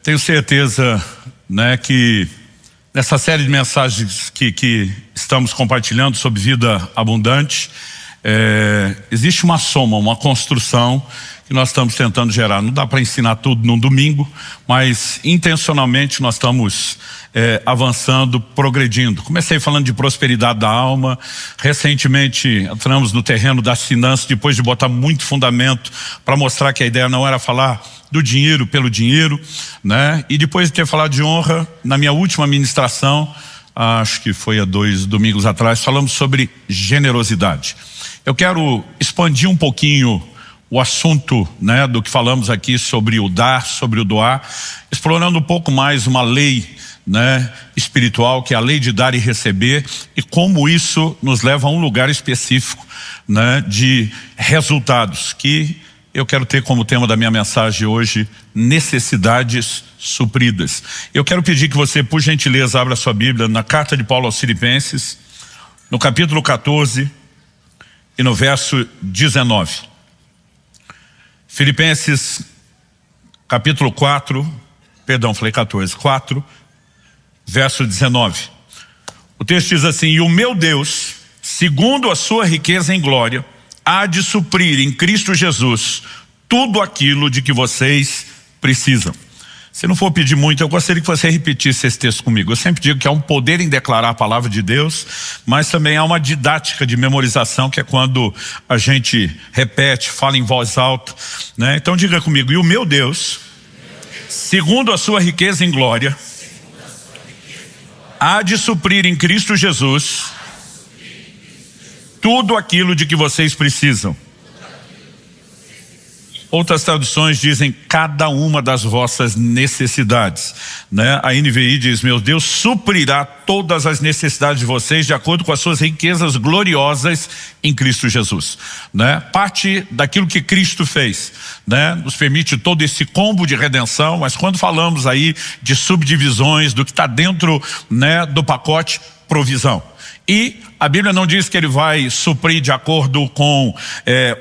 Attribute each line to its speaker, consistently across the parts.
Speaker 1: Tenho certeza, né, que nessa série de mensagens que estamos compartilhando sobre vida abundante, existe uma soma, uma construção que nós estamos tentando gerar. Não dá para ensinar tudo num domingo, mas intencionalmente nós estamos avançando, progredindo. Comecei falando de prosperidade da alma, recentemente entramos no terreno das finanças, depois de botar muito fundamento para mostrar que a ideia não era falar do dinheiro pelo dinheiro, né? E depois de ter falado de honra, na minha última ministração, acho que foi há 2 domingos atrás, falamos sobre generosidade. Eu quero expandir um pouquinho o assunto, né, do que falamos aqui sobre o dar, sobre o doar, explorando um pouco mais uma lei, né, espiritual, que é a lei de dar e receber, e como isso nos leva a um lugar específico, né, de resultados, que eu quero ter como tema da minha mensagem hoje, necessidades supridas. Eu quero pedir que você, por gentileza, abra sua Bíblia na carta de Paulo aos Filipenses, no capítulo 14 e no verso 19. Filipenses, capítulo 4, perdão, falei 14, 4, verso 19. O texto diz assim: e o meu Deus, segundo a sua riqueza em glória, há de suprir em Cristo Jesus tudo aquilo de que vocês precisam. Se não for pedir muito, eu gostaria que você repetisse esse texto comigo. Eu sempre digo que há um poder em declarar a palavra de Deus, mas também há uma didática de memorização, que é quando a gente repete, fala em voz alta, né? Então diga comigo: e o meu Deus, segundo a sua riqueza em glória, há de suprir em Cristo Jesus tudo aquilo de que vocês precisam. Outras traduções dizem cada uma das vossas necessidades, né? A NVI diz: meu Deus suprirá todas as necessidades de vocês de acordo com as suas riquezas gloriosas em Cristo Jesus, né? Parte daquilo que Cristo fez, né, nos permite todo esse combo de redenção, mas quando falamos aí de subdivisões do que está dentro, né, do pacote, provisão. E a Bíblia não diz que ele vai suprir de acordo com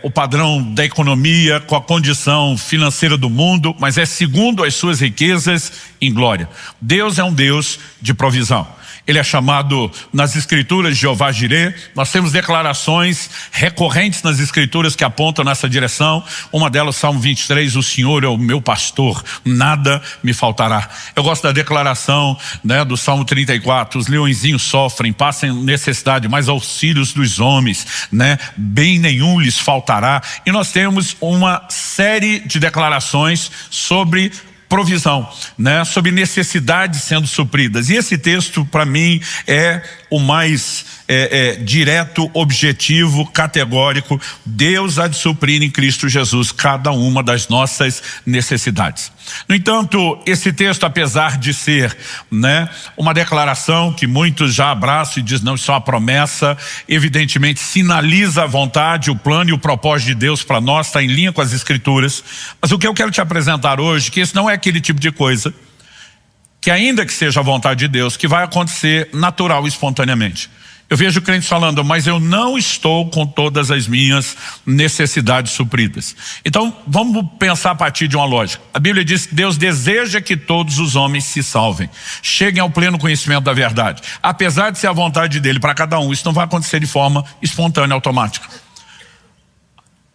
Speaker 1: o padrão da economia, com a condição financeira do mundo, mas é segundo as suas riquezas em glória. Deus é um Deus de provisão. Ele é chamado nas escrituras de Jeová Jireh. Nós temos declarações recorrentes nas escrituras que apontam nessa direção. Uma delas, Salmo 23, o Senhor é o meu pastor, nada me faltará. Eu gosto da declaração, né, do Salmo 34, os leõezinhos sofrem, passam necessidade, mas aos filhos dos homens, né, bem nenhum lhes faltará. E nós temos uma série de declarações sobre provisão, né, sobre necessidades sendo supridas. E esse texto, para mim, é o mais direto, objetivo, categórico. Deus há de suprir em Cristo Jesus cada uma das nossas necessidades. No entanto, esse texto, apesar de ser, né, uma declaração que muitos já abraçam e dizem: não, isso é uma promessa, evidentemente sinaliza a vontade, o plano e o propósito de Deus para nós, está em linha com as escrituras. Mas o que eu quero te apresentar hoje, que esse não é aquele tipo de coisa que, ainda que seja a vontade de Deus, que vai acontecer natural e espontaneamente. Eu vejo crentes falando: mas eu não estou com todas as minhas necessidades supridas. Então vamos pensar a partir de uma lógica. A Bíblia diz que Deus deseja que todos os homens se salvem, cheguem ao pleno conhecimento da verdade. Apesar de ser a vontade dele para cada um, isso não vai acontecer de forma espontânea, automática.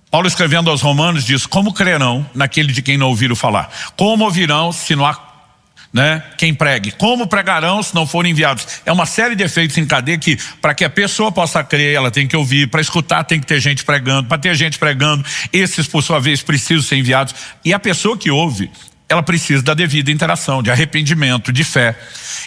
Speaker 1: Paulo, escrevendo aos Romanos, diz: como crerão naquele de quem não ouviram falar? Como ouvirão se não há, né, quem pregue? Como pregarão se não forem enviados? É uma série de efeitos em cadeia que, para que a pessoa possa crer, ela tem que ouvir. Para escutar, tem que ter gente pregando. Para ter gente pregando, esses, por sua vez, precisam ser enviados. E a pessoa que ouve, ela precisa da devida interação, de arrependimento, de fé.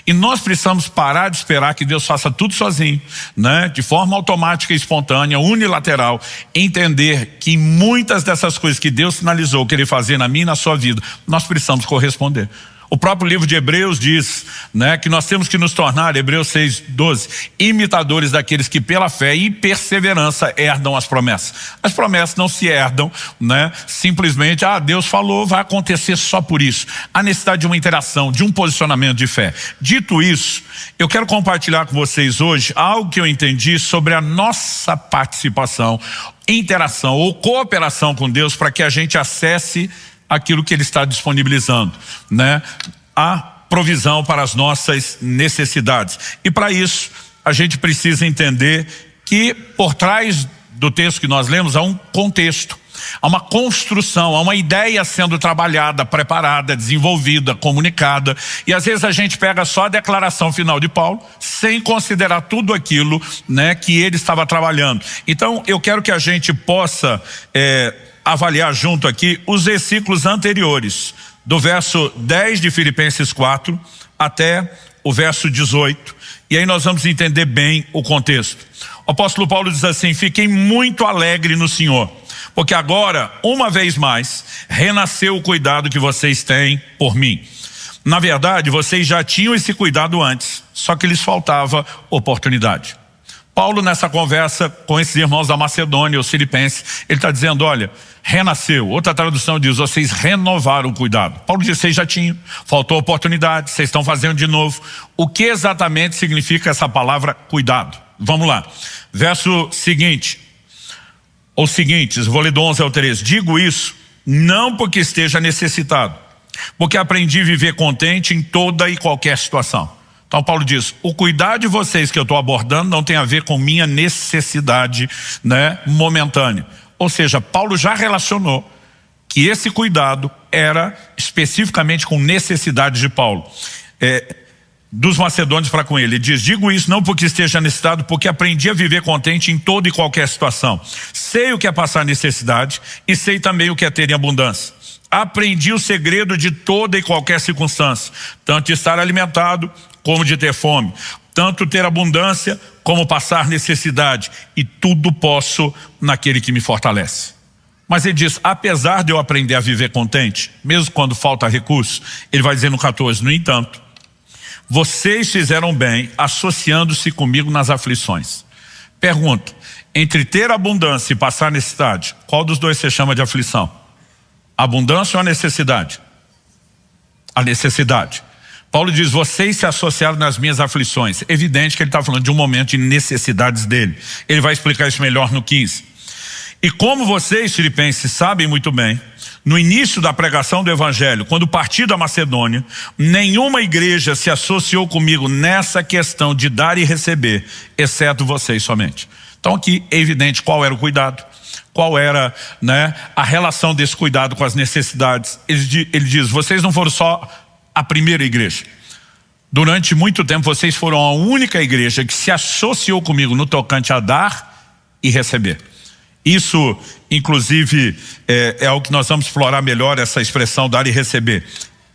Speaker 1: E nós precisamos parar de esperar que Deus faça tudo sozinho, né, de forma automática e espontânea, unilateral. Entender que muitas dessas coisas que Deus sinalizou querer fazer na minha e na sua vida, nós precisamos corresponder. O próprio livro de Hebreus diz, né, que nós temos que nos tornar, Hebreus 6:12, imitadores daqueles que pela fé e perseverança herdam as promessas. As promessas não se herdam, né, simplesmente, Deus falou, vai acontecer só por isso. Há necessidade de uma interação, de um posicionamento de fé. Dito isso, eu quero compartilhar com vocês hoje algo que eu entendi sobre a nossa participação, interação ou cooperação com Deus para que a gente acesse aquilo que Ele está disponibilizando, né? A provisão para as nossas necessidades. E para isso, a gente precisa entender que por trás do texto que nós lemos há um contexto, há uma construção, há uma ideia sendo trabalhada, preparada, desenvolvida, comunicada. E às vezes a gente pega só a declaração final de Paulo, sem considerar tudo aquilo, né, que ele estava trabalhando. Então eu quero que a gente possa avaliar junto aqui os versículos anteriores, do verso 10 de Filipenses 4 até o verso 18. E aí nós vamos entender bem o contexto. O apóstolo Paulo diz assim: fiquei muito alegre no Senhor, porque agora, uma vez mais, renasceu o cuidado que vocês têm por mim. Na verdade, vocês já tinham esse cuidado antes, só que lhes faltava oportunidade. Paulo, nessa conversa com esses irmãos da Macedônia, os filipenses, ele está dizendo, olha, renasceu. Outra tradução diz, vocês renovaram o cuidado. Paulo diz, vocês já tinham, faltou oportunidade, vocês estão fazendo de novo. O que exatamente significa essa palavra cuidado? Vamos lá. Verso seguinte, ou seguintes, vou ler do 11 ao 13. Digo isso não porque esteja necessitado, porque aprendi a viver contente em toda e qualquer situação. Então Paulo diz, o cuidado de vocês que eu estou abordando não tem a ver com minha necessidade, né, momentânea. Ou seja, Paulo já relacionou que esse cuidado era especificamente com necessidades de Paulo, dos macedônios para com ele. Ele diz, digo isso não porque esteja necessitado, porque aprendi a viver contente em toda e qualquer situação. Sei o que é passar necessidade e sei também o que é ter em abundância. Aprendi o segredo de toda e qualquer circunstância, tanto de estar alimentado como de ter fome, tanto ter abundância como passar necessidade, e tudo posso naquele que me fortalece. Mas ele diz, apesar de eu aprender a viver contente, mesmo quando falta recurso, ele vai dizer no 14, no entanto, vocês fizeram bem associando-se comigo nas aflições. Pergunta, entre ter abundância e passar necessidade, qual dos dois você chama de aflição? Abundância ou a necessidade? A necessidade. Paulo diz, vocês se associaram nas minhas aflições. Evidente que ele está falando de um momento de necessidades dele. Ele vai explicar isso melhor no 15. E como vocês, filipenses, sabem muito bem, no início da pregação do evangelho, quando parti da Macedônia, nenhuma igreja se associou comigo nessa questão de dar e receber, exceto vocês somente. Então aqui é evidente qual era o cuidado, qual era, né, a relação desse cuidado com as necessidades. Ele diz, vocês não foram só a primeira igreja. Durante muito tempo vocês foram a única igreja que se associou comigo no tocante a dar e receber. Isso, inclusive, é o que nós vamos explorar melhor, essa expressão dar e receber.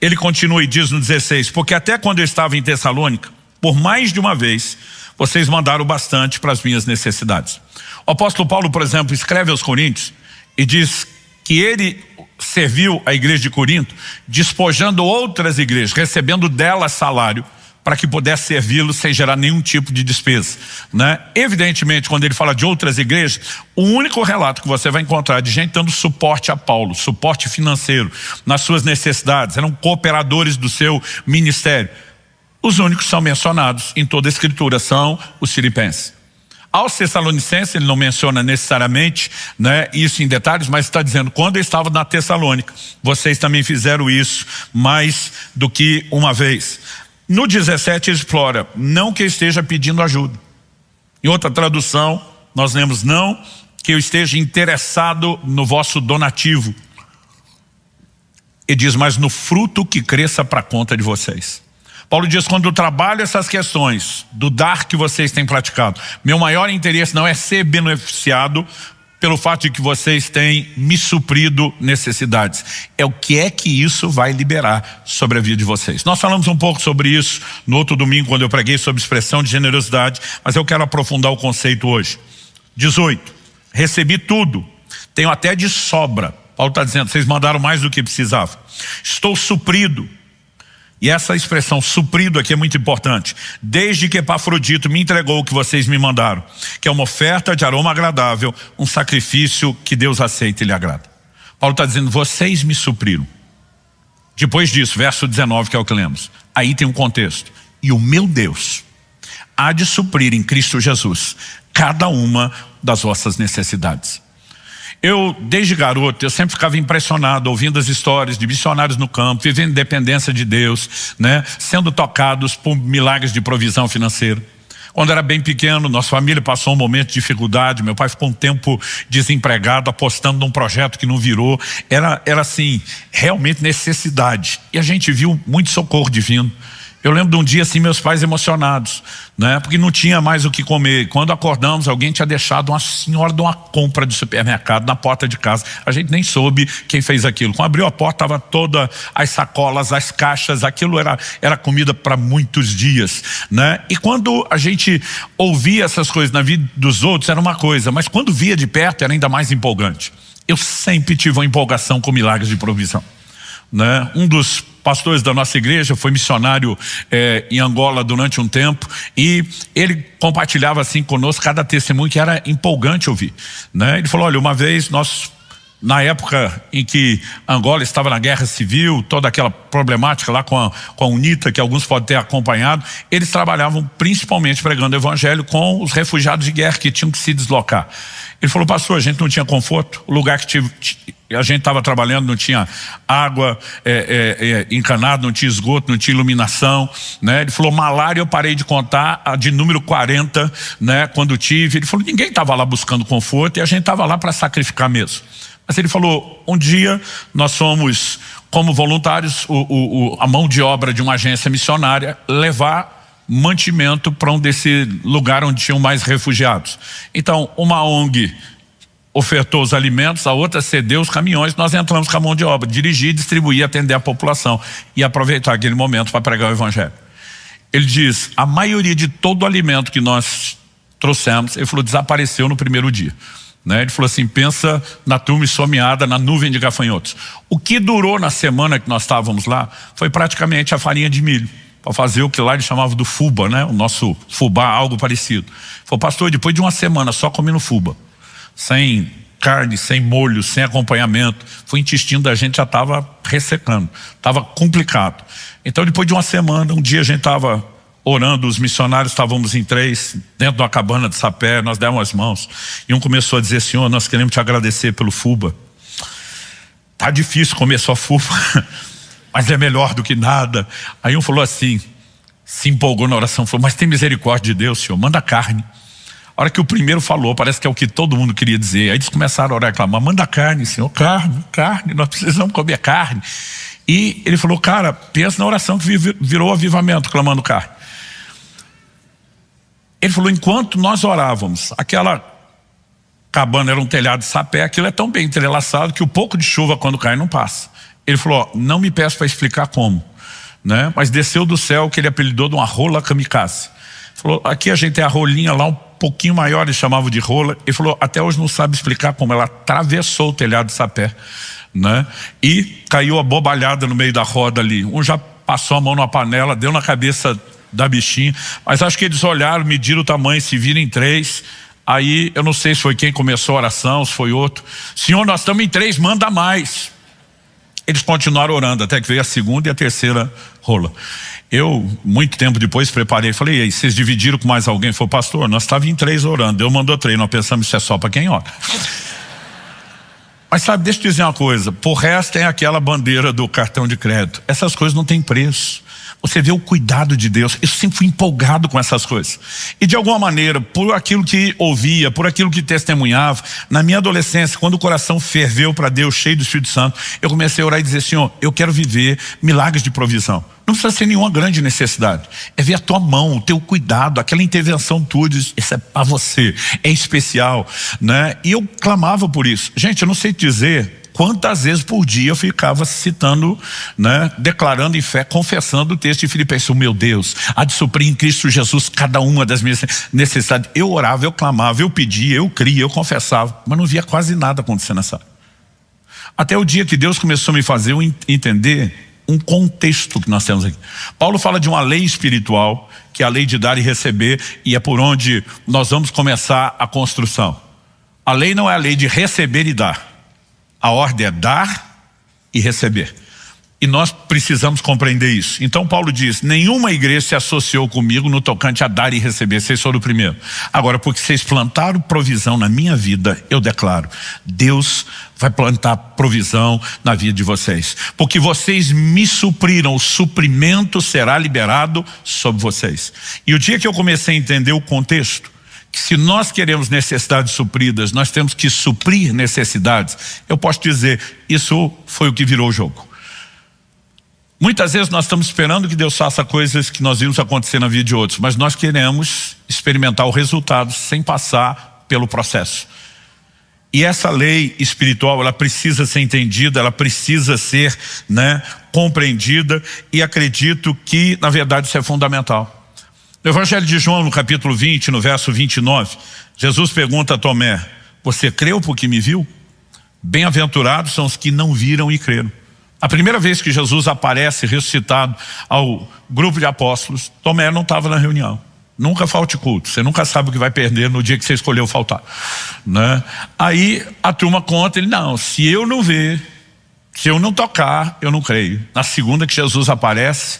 Speaker 1: Ele continua e diz no 16, porque até quando eu estava em Tessalônica, por mais de uma vez, vocês mandaram bastante para as minhas necessidades. O apóstolo Paulo, por exemplo, escreve aos Coríntios e diz que ele serviu a igreja de Corinto, despojando outras igrejas, recebendo delas salário, para que pudesse servi-lo sem gerar nenhum tipo de despesa, né? Evidentemente, quando ele fala de outras igrejas, o único relato que você vai encontrar de gente dando suporte a Paulo, suporte financeiro, nas suas necessidades, eram cooperadores do seu ministério. Os únicos que são mencionados em toda a escritura são os filipenses. Aos Tessalonicenses ele não menciona necessariamente, né, isso em detalhes, mas está dizendo, quando eu estava na Tessalônica, vocês também fizeram isso mais do que uma vez. No 17 ele explora, não que eu esteja pedindo ajuda. Em outra tradução, nós lemos, não que eu esteja interessado no vosso donativo. Ele diz, mas no fruto que cresça para a conta de vocês. Paulo diz, quando eu trabalho essas questões do dar que vocês têm praticado, meu maior interesse não é ser beneficiado pelo fato de que vocês têm me suprido necessidades. É o que é que isso vai liberar sobre a vida de vocês. Nós falamos um pouco sobre isso no outro domingo, quando eu preguei sobre expressão de generosidade, mas eu quero aprofundar o conceito hoje. 18. Recebi tudo, tenho até de sobra. Paulo está dizendo, vocês mandaram mais do que precisavam. Estou suprido. E essa expressão suprido aqui é muito importante. Desde que Epafrodito me entregou o que vocês me mandaram, que é uma oferta de aroma agradável, um sacrifício que Deus aceita e lhe agrada. Paulo está dizendo, vocês me supriram. Depois disso, verso 19, que é o que lemos. Aí tem um contexto. E o meu Deus há de suprir em Cristo Jesus cada uma das vossas necessidades. Eu, desde garoto, eu sempre ficava impressionado ouvindo as histórias de missionários no campo, vivendo dependência de Deus, né? Sendo tocados por milagres de provisão financeira. Quando era bem pequeno, nossa família passou um momento de dificuldade, meu pai ficou um tempo desempregado, apostando num projeto que não virou. Era assim, realmente necessidade. E a gente viu muito socorro divino. Eu lembro de um dia assim, meus pais emocionados, né? Porque não tinha mais o que comer. Quando acordamos, alguém tinha deixado uma senhora de uma compra de supermercado na porta de casa. A gente nem soube quem fez aquilo. Quando abriu a porta, estava todas as sacolas, as caixas, aquilo era comida para muitos dias, né? E quando a gente ouvia essas coisas na vida dos outros, era uma coisa, mas quando via de perto, era ainda mais empolgante. Eu sempre tive uma empolgação com milagres de provisão, né? Um dos pastores da nossa igreja foi missionário em Angola durante um tempo, e ele compartilhava assim conosco cada testemunho que era empolgante ouvir, né? Ele falou, olha, uma vez nós, na época em que Angola estava na guerra civil, toda aquela problemática lá com a UNITA, que alguns podem ter acompanhado, eles trabalhavam principalmente pregando o evangelho com os refugiados de guerra que tinham que se deslocar. Ele falou, pastor, a gente não tinha conforto, o lugar que a gente estava trabalhando não tinha água encanada, não tinha esgoto, não tinha iluminação, né? Ele falou, malária eu parei de contar, a de número 40, né? Quando tive, ele falou, ninguém estava lá buscando conforto e a gente estava lá para sacrificar mesmo. Mas ele falou, um dia nós fomos, como voluntários, a mão de obra de uma agência missionária, levar mantimento para desse lugar onde tinham mais refugiados. Então, uma ONG ofertou os alimentos, a outra cedeu os caminhões, nós entramos com a mão de obra, dirigir, distribuir, atender a população e aproveitar aquele momento para pregar o evangelho. Ele diz, a maioria de todo o alimento que nós trouxemos, ele falou, desapareceu no primeiro dia, né? Ele falou assim, pensa na turma esfomeada, na nuvem de gafanhotos. O que durou na semana que nós estávamos lá foi praticamente a farinha de milho, para fazer o que lá eles chamavam do fubá, né? O nosso fubá, algo parecido. Ele falou, pastor, depois de uma semana só comendo fubá, sem carne, sem molho, sem acompanhamento, o intestino da gente já estava ressecando, estava complicado. Então depois de uma semana, um dia a gente estava orando, os missionários estávamos em 3, dentro de uma cabana de sapé, nós demos as mãos, e um começou a dizer, Senhor, nós queremos te agradecer pelo fubá. Tá difícil comer só fubá, mas é melhor do que nada. Aí um falou assim, se empolgou na oração, falou, mas tem misericórdia de Deus, Senhor, manda carne. A hora que o primeiro falou, parece que é o que todo mundo queria dizer. Aí eles começaram a orar e clamar, manda carne, Senhor, carne, carne, nós precisamos comer carne. E ele falou, cara, pensa na oração que virou avivamento, clamando carne. Ele falou, enquanto nós orávamos, aquela cabana era um telhado de sapé, aquilo é tão bem entrelaçado que o pouco de chuva quando cai não passa. Ele falou, não me peça para explicar como, né? Mas desceu do céu que ele apelidou de uma rola kamikaze. Falou, aqui a gente tem a rolinha lá um pouquinho maior, eles chamavam de rola. Ele falou, até hoje não sabe explicar como ela atravessou o telhado de sapé, né? E caiu abobalhada no meio da roda ali. Um já passou a mão numa panela, deu na cabeça da bichinha, mas acho que eles olharam, mediram o tamanho, se viram em 3. Aí eu não sei se foi quem começou a oração, se foi outro. Senhor, nós estamos em 3, manda mais. Eles continuaram orando até que veio a segunda e a terceira rola. Eu, muito tempo depois, preparei, falei, e aí, vocês dividiram com mais alguém? Falei, pastor, nós estávamos em 3 orando, Deus mandou 3, nós pensamos isso é só para quem ora. Mas sabe, deixa eu dizer uma coisa, por resto tem aquela bandeira do cartão de crédito, essas coisas não têm preço. Você vê o cuidado de Deus. Eu sempre fui empolgado com essas coisas. E de alguma maneira, por aquilo que ouvia, por aquilo que testemunhava, na minha adolescência, quando o coração ferveu para Deus, cheio do Espírito Santo, eu comecei a orar e dizer, Senhor, eu quero viver milagres de provisão. Não precisa ser nenhuma grande necessidade. É ver a tua mão, o teu cuidado, aquela intervenção tua, diz, isso é para você, é especial, né? E eu clamava por isso. Gente, eu não sei dizer quantas vezes por dia eu ficava citando, né, declarando em fé, confessando o texto de Filipenses, meu Deus, há de suprir em Cristo Jesus cada uma das minhas necessidades. Eu orava, eu clamava, eu pedia, eu cria, eu confessava, mas não via quase nada acontecer nessa área. Até o dia que Deus começou a me fazer entender um contexto que nós temos aqui. Paulo fala de uma lei espiritual, que é a lei de dar e receber, e é por onde nós vamos começar a construção. A lei não é a lei de receber e dar. A ordem é dar e receber. E nós precisamos compreender isso. Então Paulo diz, nenhuma igreja se associou comigo no tocante a dar e receber. Vocês foram o primeiro. Agora, porque vocês plantaram provisão na minha vida, eu declaro, Deus vai plantar provisão na vida de vocês. Porque vocês me supriram, o suprimento será liberado sobre vocês. E o dia que eu comecei a entender o contexto, que se nós queremos necessidades supridas, nós temos que suprir necessidades, eu posso dizer, isso foi o que virou o jogo. Muitas vezes nós estamos esperando que Deus faça coisas que nós vimos acontecer na vida de outros, mas nós queremos experimentar o resultado sem passar pelo processo. E essa lei espiritual, ela precisa ser entendida, ela precisa ser, compreendida, e acredito que, na verdade, isso é fundamental. No Evangelho de João, no capítulo 20, no verso 29, Jesus pergunta a Tomé, você creu porque me viu? Bem-aventurados são os que não viram e creram. A primeira vez que Jesus aparece ressuscitado ao grupo de apóstolos, Tomé não estava na reunião. Nunca falte culto, você nunca sabe o que vai perder no dia que você escolheu faltar, Aí a turma conta, ele, não, se eu não ver, se eu não tocar, eu não creio. Na segunda que Jesus aparece,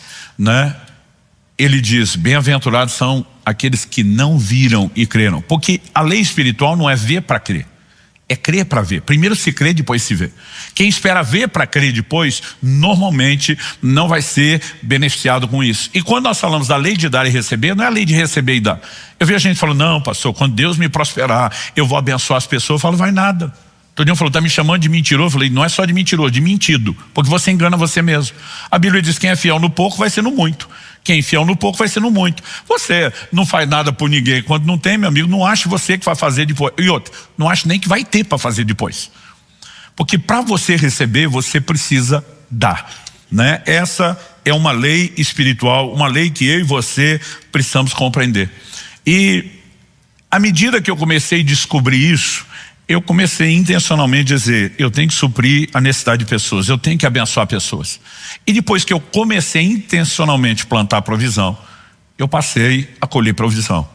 Speaker 1: ele diz, bem-aventurados são aqueles que não viram e creram. Porque a lei espiritual não é ver para crer. É crer para ver. Primeiro se crê, depois se vê. Quem espera ver para crer depois, normalmente não vai ser beneficiado com isso. E quando nós falamos da lei de dar e receber, não é a lei de receber e dar. Eu vejo a gente falando, não, pastor, quando Deus me prosperar, eu vou abençoar as pessoas. Eu falo, vai nada. Todo dia falou, está me chamando de mentiroso. Eu falei, não é só de mentiroso, de mentido. Porque você engana você mesmo. A Bíblia diz, quem é fiel no pouco vai ser no muito. Quem é fiel no pouco vai ser no muito. Você não faz nada por ninguém. Quando não tem, meu amigo, não ache você que vai fazer depois. E outra, não ache nem que vai ter para fazer depois. Porque para você receber, você precisa dar. Essa é uma lei espiritual, uma lei que eu e você precisamos compreender. E à medida que eu comecei a descobrir isso, eu comecei intencionalmente a dizer, eu tenho que suprir a necessidade de pessoas, eu tenho que abençoar pessoas. E depois que eu comecei intencionalmente a plantar provisão, eu passei a colher provisão.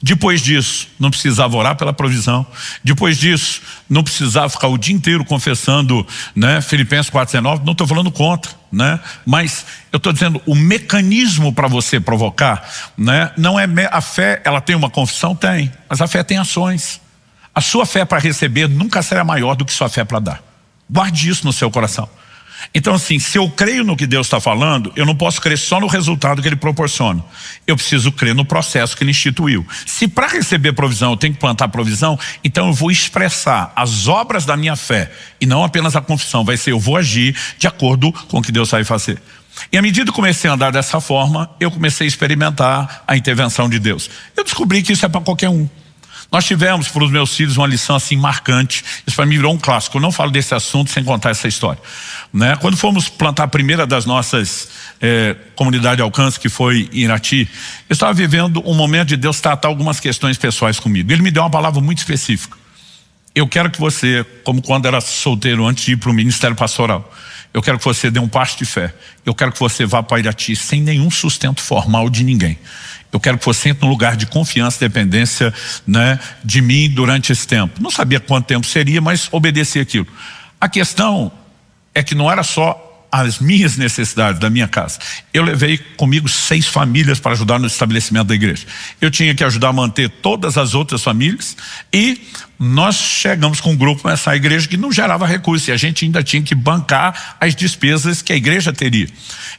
Speaker 1: Depois disso, não precisava orar pela provisão. Depois disso, não precisava ficar o dia inteiro confessando, Filipenses 4,19, não estou falando contra, mas eu estou dizendo, o mecanismo para você provocar, não é a fé, ela tem uma confissão? Tem, mas a fé tem ações. A sua fé para receber nunca será maior do que sua fé para dar. Guarde isso no seu coração. Então assim, se eu creio no que Deus está falando, eu não posso crer só no resultado que Ele proporciona. Eu preciso crer no processo que Ele instituiu. Se para receber provisão eu tenho que plantar provisão, então eu vou expressar as obras da minha fé e não apenas a confissão. Vai ser, eu vou agir de acordo com o que Deus vai fazer. E à medida que eu comecei a andar dessa forma, eu comecei a experimentar a intervenção de Deus. Eu descobri que isso é para qualquer um. Nós tivemos para os meus filhos uma lição assim marcante. Isso para mim virou um clássico. Eu não falo desse assunto sem contar essa história. Quando fomos plantar a primeira das nossas comunidade de alcance, que foi em Irati, eu estava vivendo um momento de Deus tratar algumas questões pessoais comigo. Ele me deu uma palavra muito específica. Eu quero que você, como quando era solteiro antes de ir para o ministério pastoral, eu quero que você dê um passo de fé. Eu quero que você vá para Irati sem nenhum sustento formal de ninguém. Eu quero que você entre num lugar de confiança e dependência de mim durante esse tempo. Não sabia quanto tempo seria, mas obedeci aquilo. A questão é que não era só as minhas necessidades da minha casa. Eu levei comigo 6 famílias para ajudar no estabelecimento da igreja. Eu tinha que ajudar a manter todas as outras famílias e nós chegamos com um grupo nessa igreja que não gerava recursos e a gente ainda tinha que bancar as despesas que a igreja teria.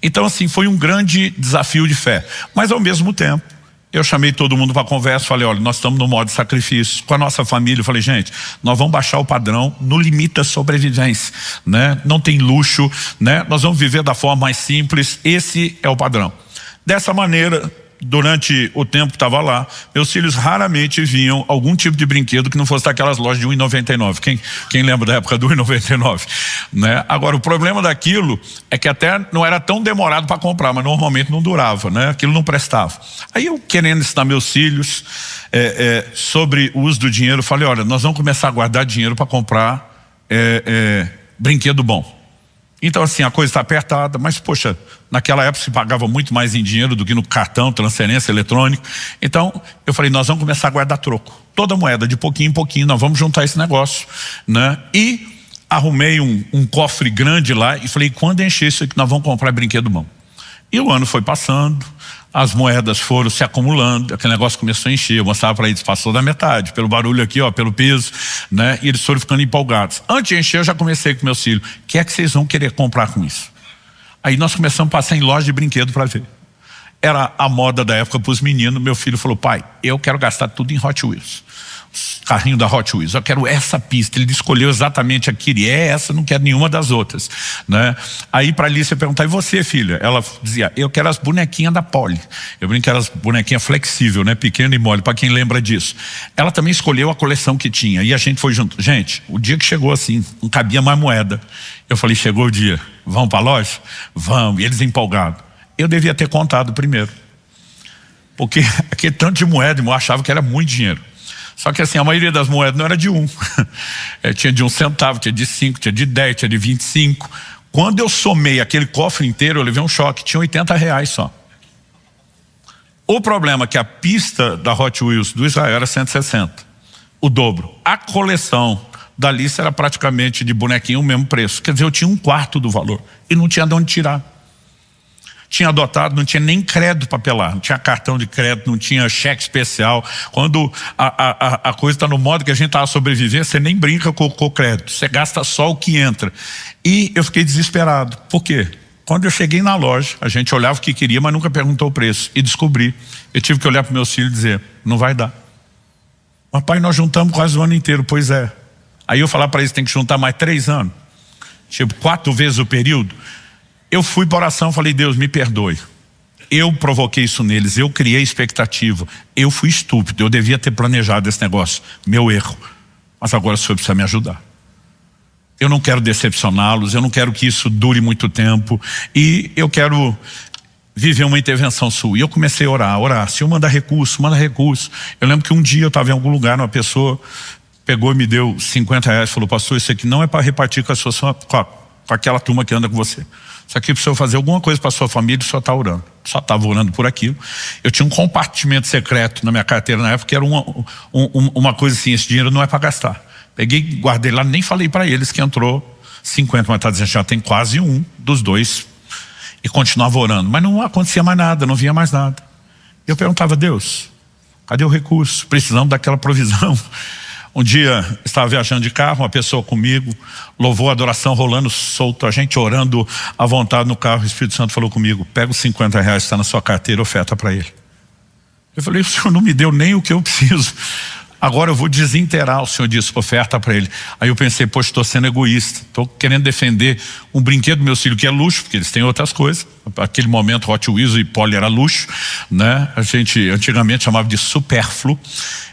Speaker 1: Então assim, foi um grande desafio de fé. Mas ao mesmo tempo, eu chamei todo mundo para conversa, falei, olha, nós estamos no modo de sacrifício. Com a nossa família, eu falei, gente, nós vamos baixar o padrão no limite da sobrevivência, Não tem luxo, Nós vamos viver da forma mais simples, esse é o padrão. Dessa maneira, durante o tempo que estava lá, meus filhos raramente vinham algum tipo de brinquedo que não fosse daquelas lojas de R$1,99. Quem lembra da época do R$1,99? Agora, o problema daquilo é que até não era tão demorado para comprar, mas normalmente não durava, Aquilo não prestava. Aí eu, querendo ensinar meus filhos sobre o uso do dinheiro, falei, olha, nós vamos começar a guardar dinheiro para comprar brinquedo bom. Então assim, a coisa está apertada, mas poxa, naquela época se pagava muito mais em dinheiro do que no cartão, transferência eletrônica. Então eu falei, nós vamos começar a guardar troco. Toda moeda, de pouquinho em pouquinho, nós vamos juntar esse negócio, E arrumei um cofre grande lá e falei, quando encher isso aqui nós vamos comprar brinquedo bom. E o ano foi passando, as moedas foram se acumulando, aquele negócio começou a encher, eu mostrava para eles, passou da metade, pelo barulho aqui, ó, pelo peso, né? E eles foram ficando empolgados. Antes de encher, eu já comecei com meus filhos, o que é que vocês vão querer comprar com isso? Aí nós começamos a passar em loja de brinquedo para ver. Era a moda da época para os meninos. Meu filho falou, pai, eu quero gastar tudo em Hot Wheels. Carrinho da Hot Wheels, eu quero essa pista. Ele escolheu exatamente a que queria, essa, não quero nenhuma das outras, né? Aí para Alice eu perguntava, e você, filha? Ela dizia, eu quero as bonequinhas da Polly. Eu brinco que eram as bonequinhas flexível, né? Pequena e mole, para quem lembra disso. Ela também escolheu a coleção que tinha e a gente foi junto. Gente, o dia que chegou assim, não cabia mais moeda. Eu falei, chegou o dia, vamos para a loja? Vamos. E eles empolgados. Eu devia ter contado primeiro, porque aquele tanto de moeda, eu achava que era muito dinheiro. Só que assim, a maioria das moedas não era de 1. Tinha de 1 centavo, tinha de 5, tinha de 10, tinha de 25. Quando eu somei aquele cofre inteiro, eu levei um choque, tinha R$80 só. O problema é que a pista da Hot Wheels do Israel era 160, o dobro. A coleção da Alice era praticamente de bonequinho o mesmo preço. Quer dizer, eu tinha 1/4 do valor e não tinha de onde tirar. Tinha adotado, não tinha nem crédito para apelar, não tinha cartão de crédito, não tinha cheque especial. Quando a coisa está no modo que a gente está a sobreviver, você nem brinca com o crédito, você gasta só o que entra. E eu fiquei desesperado. Por quê? Quando eu cheguei na loja, a gente olhava o que queria, mas nunca perguntou o preço. E descobri, eu tive que olhar para meus filhos e dizer, não vai dar. Mas pai, nós juntamos quase o ano inteiro. Pois é. Aí eu falar para eles, tem que juntar mais 3 anos. Tipo, 4 vezes o período. Eu fui para oração, falei, Deus, me perdoe. Eu provoquei isso neles, eu criei expectativa. Eu fui estúpido, eu devia ter planejado esse negócio. Meu erro. Mas agora o senhor precisa me ajudar. Eu não quero decepcioná-los, eu não quero que isso dure muito tempo. E eu quero viver uma intervenção sua. E eu comecei a orar. Senhor, manda recurso, manda recurso. Eu lembro que um dia eu estava em algum lugar, uma pessoa pegou e me deu R$50, falou, pastor, isso aqui não é para repartir com aquela turma que anda com você. Isso aqui precisa fazer alguma coisa para a sua família, o senhor está orando. Só estava orando por aquilo. Eu tinha um compartimento secreto na minha carteira na época, que era uma coisa assim, esse dinheiro não é para gastar. Peguei, guardei lá, nem falei para eles que entrou 50, mas está dizendo, já tem quase um dos dois. E continuava orando. Mas não acontecia mais nada, não vinha mais nada. Eu perguntava, Deus, cadê o recurso? Precisamos daquela provisão. Um dia, estava viajando de carro, uma pessoa comigo, louvou a adoração rolando solto, a gente orando à vontade no carro, o Espírito Santo falou comigo, pega os R$50 que está na sua carteira, oferta para ele. Eu falei, o senhor não me deu nem o que eu preciso, agora eu vou desinteirar. O senhor disse, oferta para ele. Aí eu pensei, poxa, estou sendo egoísta, estou querendo defender um brinquedo do meu filho que é luxo, porque eles têm outras coisas. Naquele momento Hot Wheels e Polly era luxo, né? A gente antigamente chamava de supérfluo.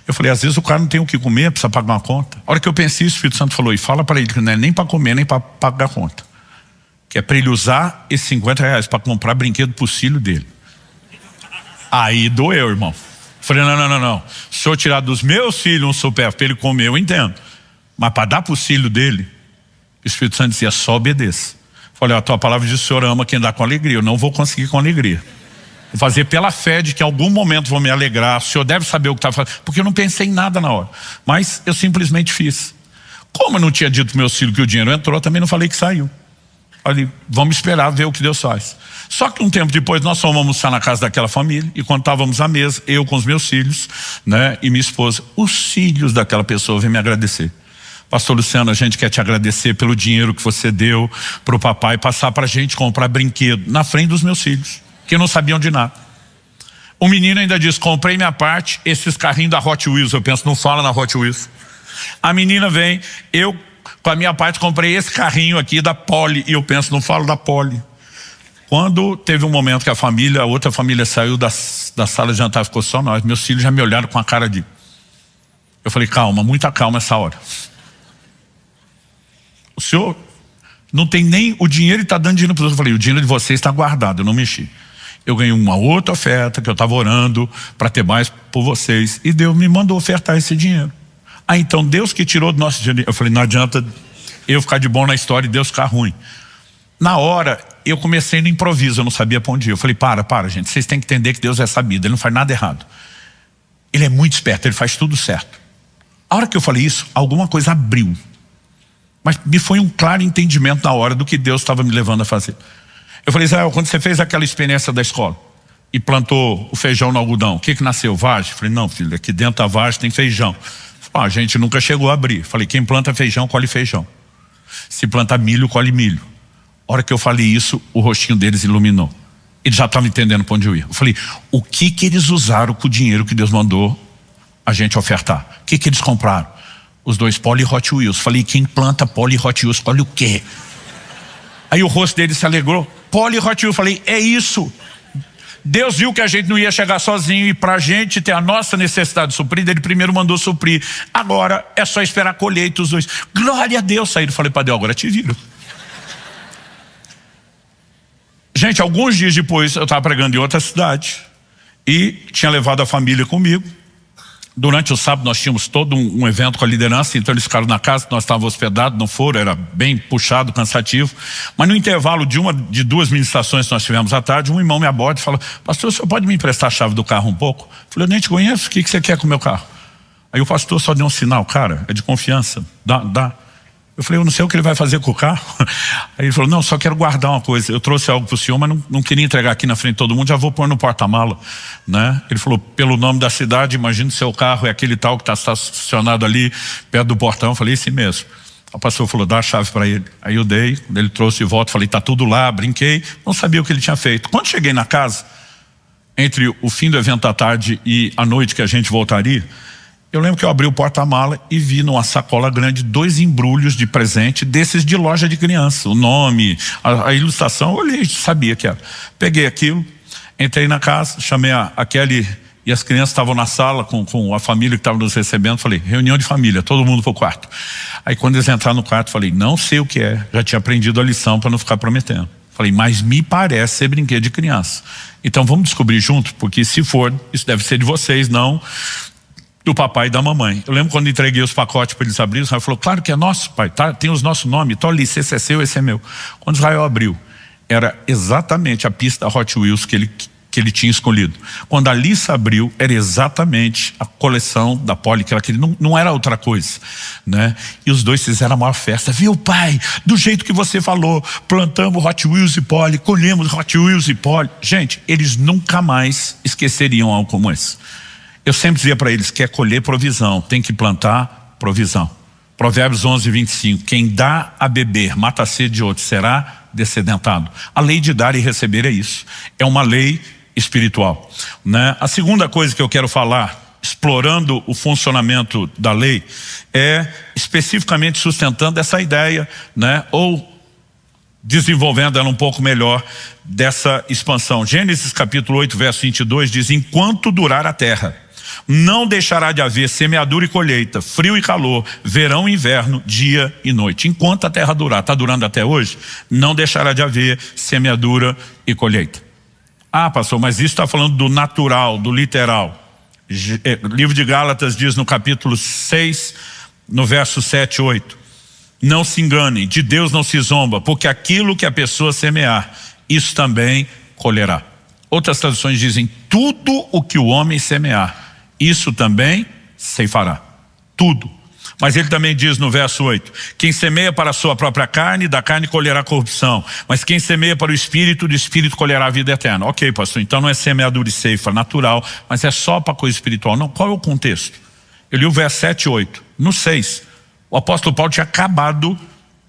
Speaker 1: Eu falei, às vezes o cara não tem o que comer, precisa pagar uma conta. A hora que eu pensei, o Espírito Santo falou, e fala para ele que não é nem para comer, nem para pagar a conta. Que é para ele usar esses R$50 para comprar brinquedo para o filho dele. Aí doeu, irmão. Falei, não. Se o senhor tirar dos meus filhos um supérfluo para ele comer, eu entendo. Mas para dar para o filho dele, o Espírito Santo dizia, só obedeça. Falei, a tua palavra diz, o senhor ama quem dá com alegria. Eu não vou conseguir com alegria. Vou fazer pela fé de que em algum momento vou me alegrar. O senhor deve saber o que está fazendo. Porque eu não pensei em nada na hora. Mas eu simplesmente fiz. Como eu não tinha dito para meus filhos que o dinheiro entrou, também não falei que saiu. Falei, vamos esperar ver o que Deus faz. Só que um tempo depois nós fomos almoçar na casa daquela família. E quando estávamos à mesa, eu com os meus filhos, né, e minha esposa, os filhos daquela pessoa vêm me agradecer. Pastor Luciano, a gente quer te agradecer pelo dinheiro que você deu para o papai passar para a gente comprar brinquedo na frente dos meus filhos, que não sabiam de nada. O menino ainda diz, comprei minha parte, esses carrinhos da Hot Wheels. Eu penso, não fala na Hot Wheels. A menina vem, eu com a minha parte comprei esse carrinho aqui da Polly. E eu penso, não falo da Polly. Quando teve um momento que a outra família saiu da sala de jantar, ficou só nós. Meus filhos já me olharam com a cara de... Eu falei, calma, muita calma essa hora. O senhor não tem nem o dinheiro e está dando dinheiro para os outros. Eu falei, o dinheiro de vocês está guardado, eu não mexi. Eu ganhei uma outra oferta que eu estava orando para ter mais por vocês. E Deus me mandou ofertar esse dinheiro. Ah, então Deus que tirou do nosso dinheiro. Eu falei, não adianta eu ficar de bom na história e Deus ficar ruim. Na hora, eu comecei no improviso, eu não sabia para onde ir. Eu falei, para gente, vocês têm que entender que Deus é sabido, Ele não faz nada errado. Ele é muito esperto, Ele faz tudo certo. A hora que eu falei isso, alguma coisa abriu. Mas me foi um claro entendimento na hora do que Deus estava me levando a fazer. Eu falei, Israel, quando você fez aquela experiência da escola e plantou o feijão no algodão, o que nasceu? Vagem? Eu falei, não, filho, aqui dentro da vagem tem feijão. A gente nunca chegou a abrir. Eu falei, quem planta feijão, colhe feijão. Se planta milho, colhe milho. A hora que eu falei isso, o rostinho deles iluminou. Eles já estavam entendendo para onde eu ia. Eu falei, o que eles usaram com o dinheiro que Deus mandou a gente ofertar? O que eles compraram? Os 2 Poli Hot Wheels. Falei, quem planta Poli Hot Wheels, colhe o quê? Aí o rosto deles se alegrou. Poli Hot Wheels. Falei, é isso. Deus viu que a gente não ia chegar sozinho e pra gente ter a nossa necessidade suprida, Ele primeiro mandou suprir. Agora é só esperar a colheita os 2. Glória a Deus. Saíram, falei para Deus, agora te viro. Gente, alguns dias depois eu estava pregando em outra cidade e tinha levado a família comigo. Durante o sábado nós tínhamos todo um evento com a liderança, então eles ficaram na casa, nós estávamos hospedados, não foram, era bem puxado, cansativo. Mas no intervalo de 2 ministrações que nós tivemos à tarde, um irmão me aborda e fala, pastor, o senhor pode me emprestar a chave do carro um pouco? Eu falei, eu nem te conheço, o que você quer com o meu carro? Aí o pastor só deu um sinal, cara, é de confiança, dá. Eu falei, eu não sei o que ele vai fazer com o carro. Aí ele falou, não, só quero guardar uma coisa. Eu trouxe algo para o senhor, mas não queria entregar aqui na frente de todo mundo, já vou pôr no porta-mala, né? Ele falou, pelo nome da cidade, imagina seu carro é aquele tal que está estacionado ali perto do portão. Eu falei, esse mesmo. O pastor falou, dá a chave para ele. Aí eu dei, quando ele trouxe de volta, falei, tá tudo lá, brinquei, não sabia o que ele tinha feito. Quando cheguei na casa, entre o fim do evento da tarde e a noite que a gente voltaria, eu lembro que eu abri o porta-mala e vi numa sacola grande 2 embrulhos de presente desses de loja de criança. O nome, a ilustração, eu olhei, sabia que era. Peguei aquilo, entrei na casa, chamei a Kelly e as crianças estavam na sala com a família que estava nos recebendo. Falei, reunião de família, todo mundo pro quarto. Aí quando eles entraram no quarto, falei, não sei o que é, já tinha aprendido a lição para não ficar prometendo. Falei, mas me parece ser brinquedo de criança. Então vamos descobrir junto, porque se for, isso deve ser de vocês, não do papai e da mamãe. Eu lembro quando entreguei os pacotes para eles abrirem, o Israel falou, claro que é nosso, pai, tá? Tem os nossos nomes, então ali, esse é seu, esse é meu. Quando Israel abriu, era exatamente a pista Hot Wheels que ele tinha escolhido. Quando a Lissa abriu, era exatamente a coleção da Poli, que ela queria, não era outra coisa, né? E os 2 fizeram a maior festa. Viu, pai? Do jeito que você falou, plantamos Hot Wheels e Poli, colhemos Hot Wheels e Poli. Gente, eles nunca mais esqueceriam algo como esse. Eu sempre dizia para eles, quer colher provisão, tem que plantar provisão. Provérbios 11:25, quem dá a beber, mata a sede de outro, será descedentado. A lei de dar e receber é isso, é uma lei espiritual, né? A segunda coisa que eu quero falar, explorando o funcionamento da lei, é especificamente sustentando essa ideia, né? Ou desenvolvendo ela um pouco melhor dessa expansão. Gênesis capítulo 8, verso 22 diz, enquanto durar a terra, não deixará de haver semeadura e colheita, frio e calor, verão e inverno, dia e noite. Enquanto a terra durar, está durando até hoje, não deixará de haver semeadura e colheita. Ah, pastor, mas isso está falando do natural, do literal. Livro de Gálatas diz no capítulo 6, no verso 7 e 8, não se enganem, de Deus não se zomba, porque aquilo que a pessoa semear, isso também colherá. Outras traduções dizem, tudo o que o homem semear, isso também ceifará. Tudo. Mas ele também diz no verso 8, quem semeia para a sua própria carne, da carne colherá corrupção. Mas quem semeia para o Espírito, do Espírito colherá a vida eterna. Ok, pastor, então não é semeadura e ceifa natural, mas é só para coisa espiritual. Não, qual é o contexto? Eu li o verso 7 e 8. No 6, o apóstolo Paulo tinha acabado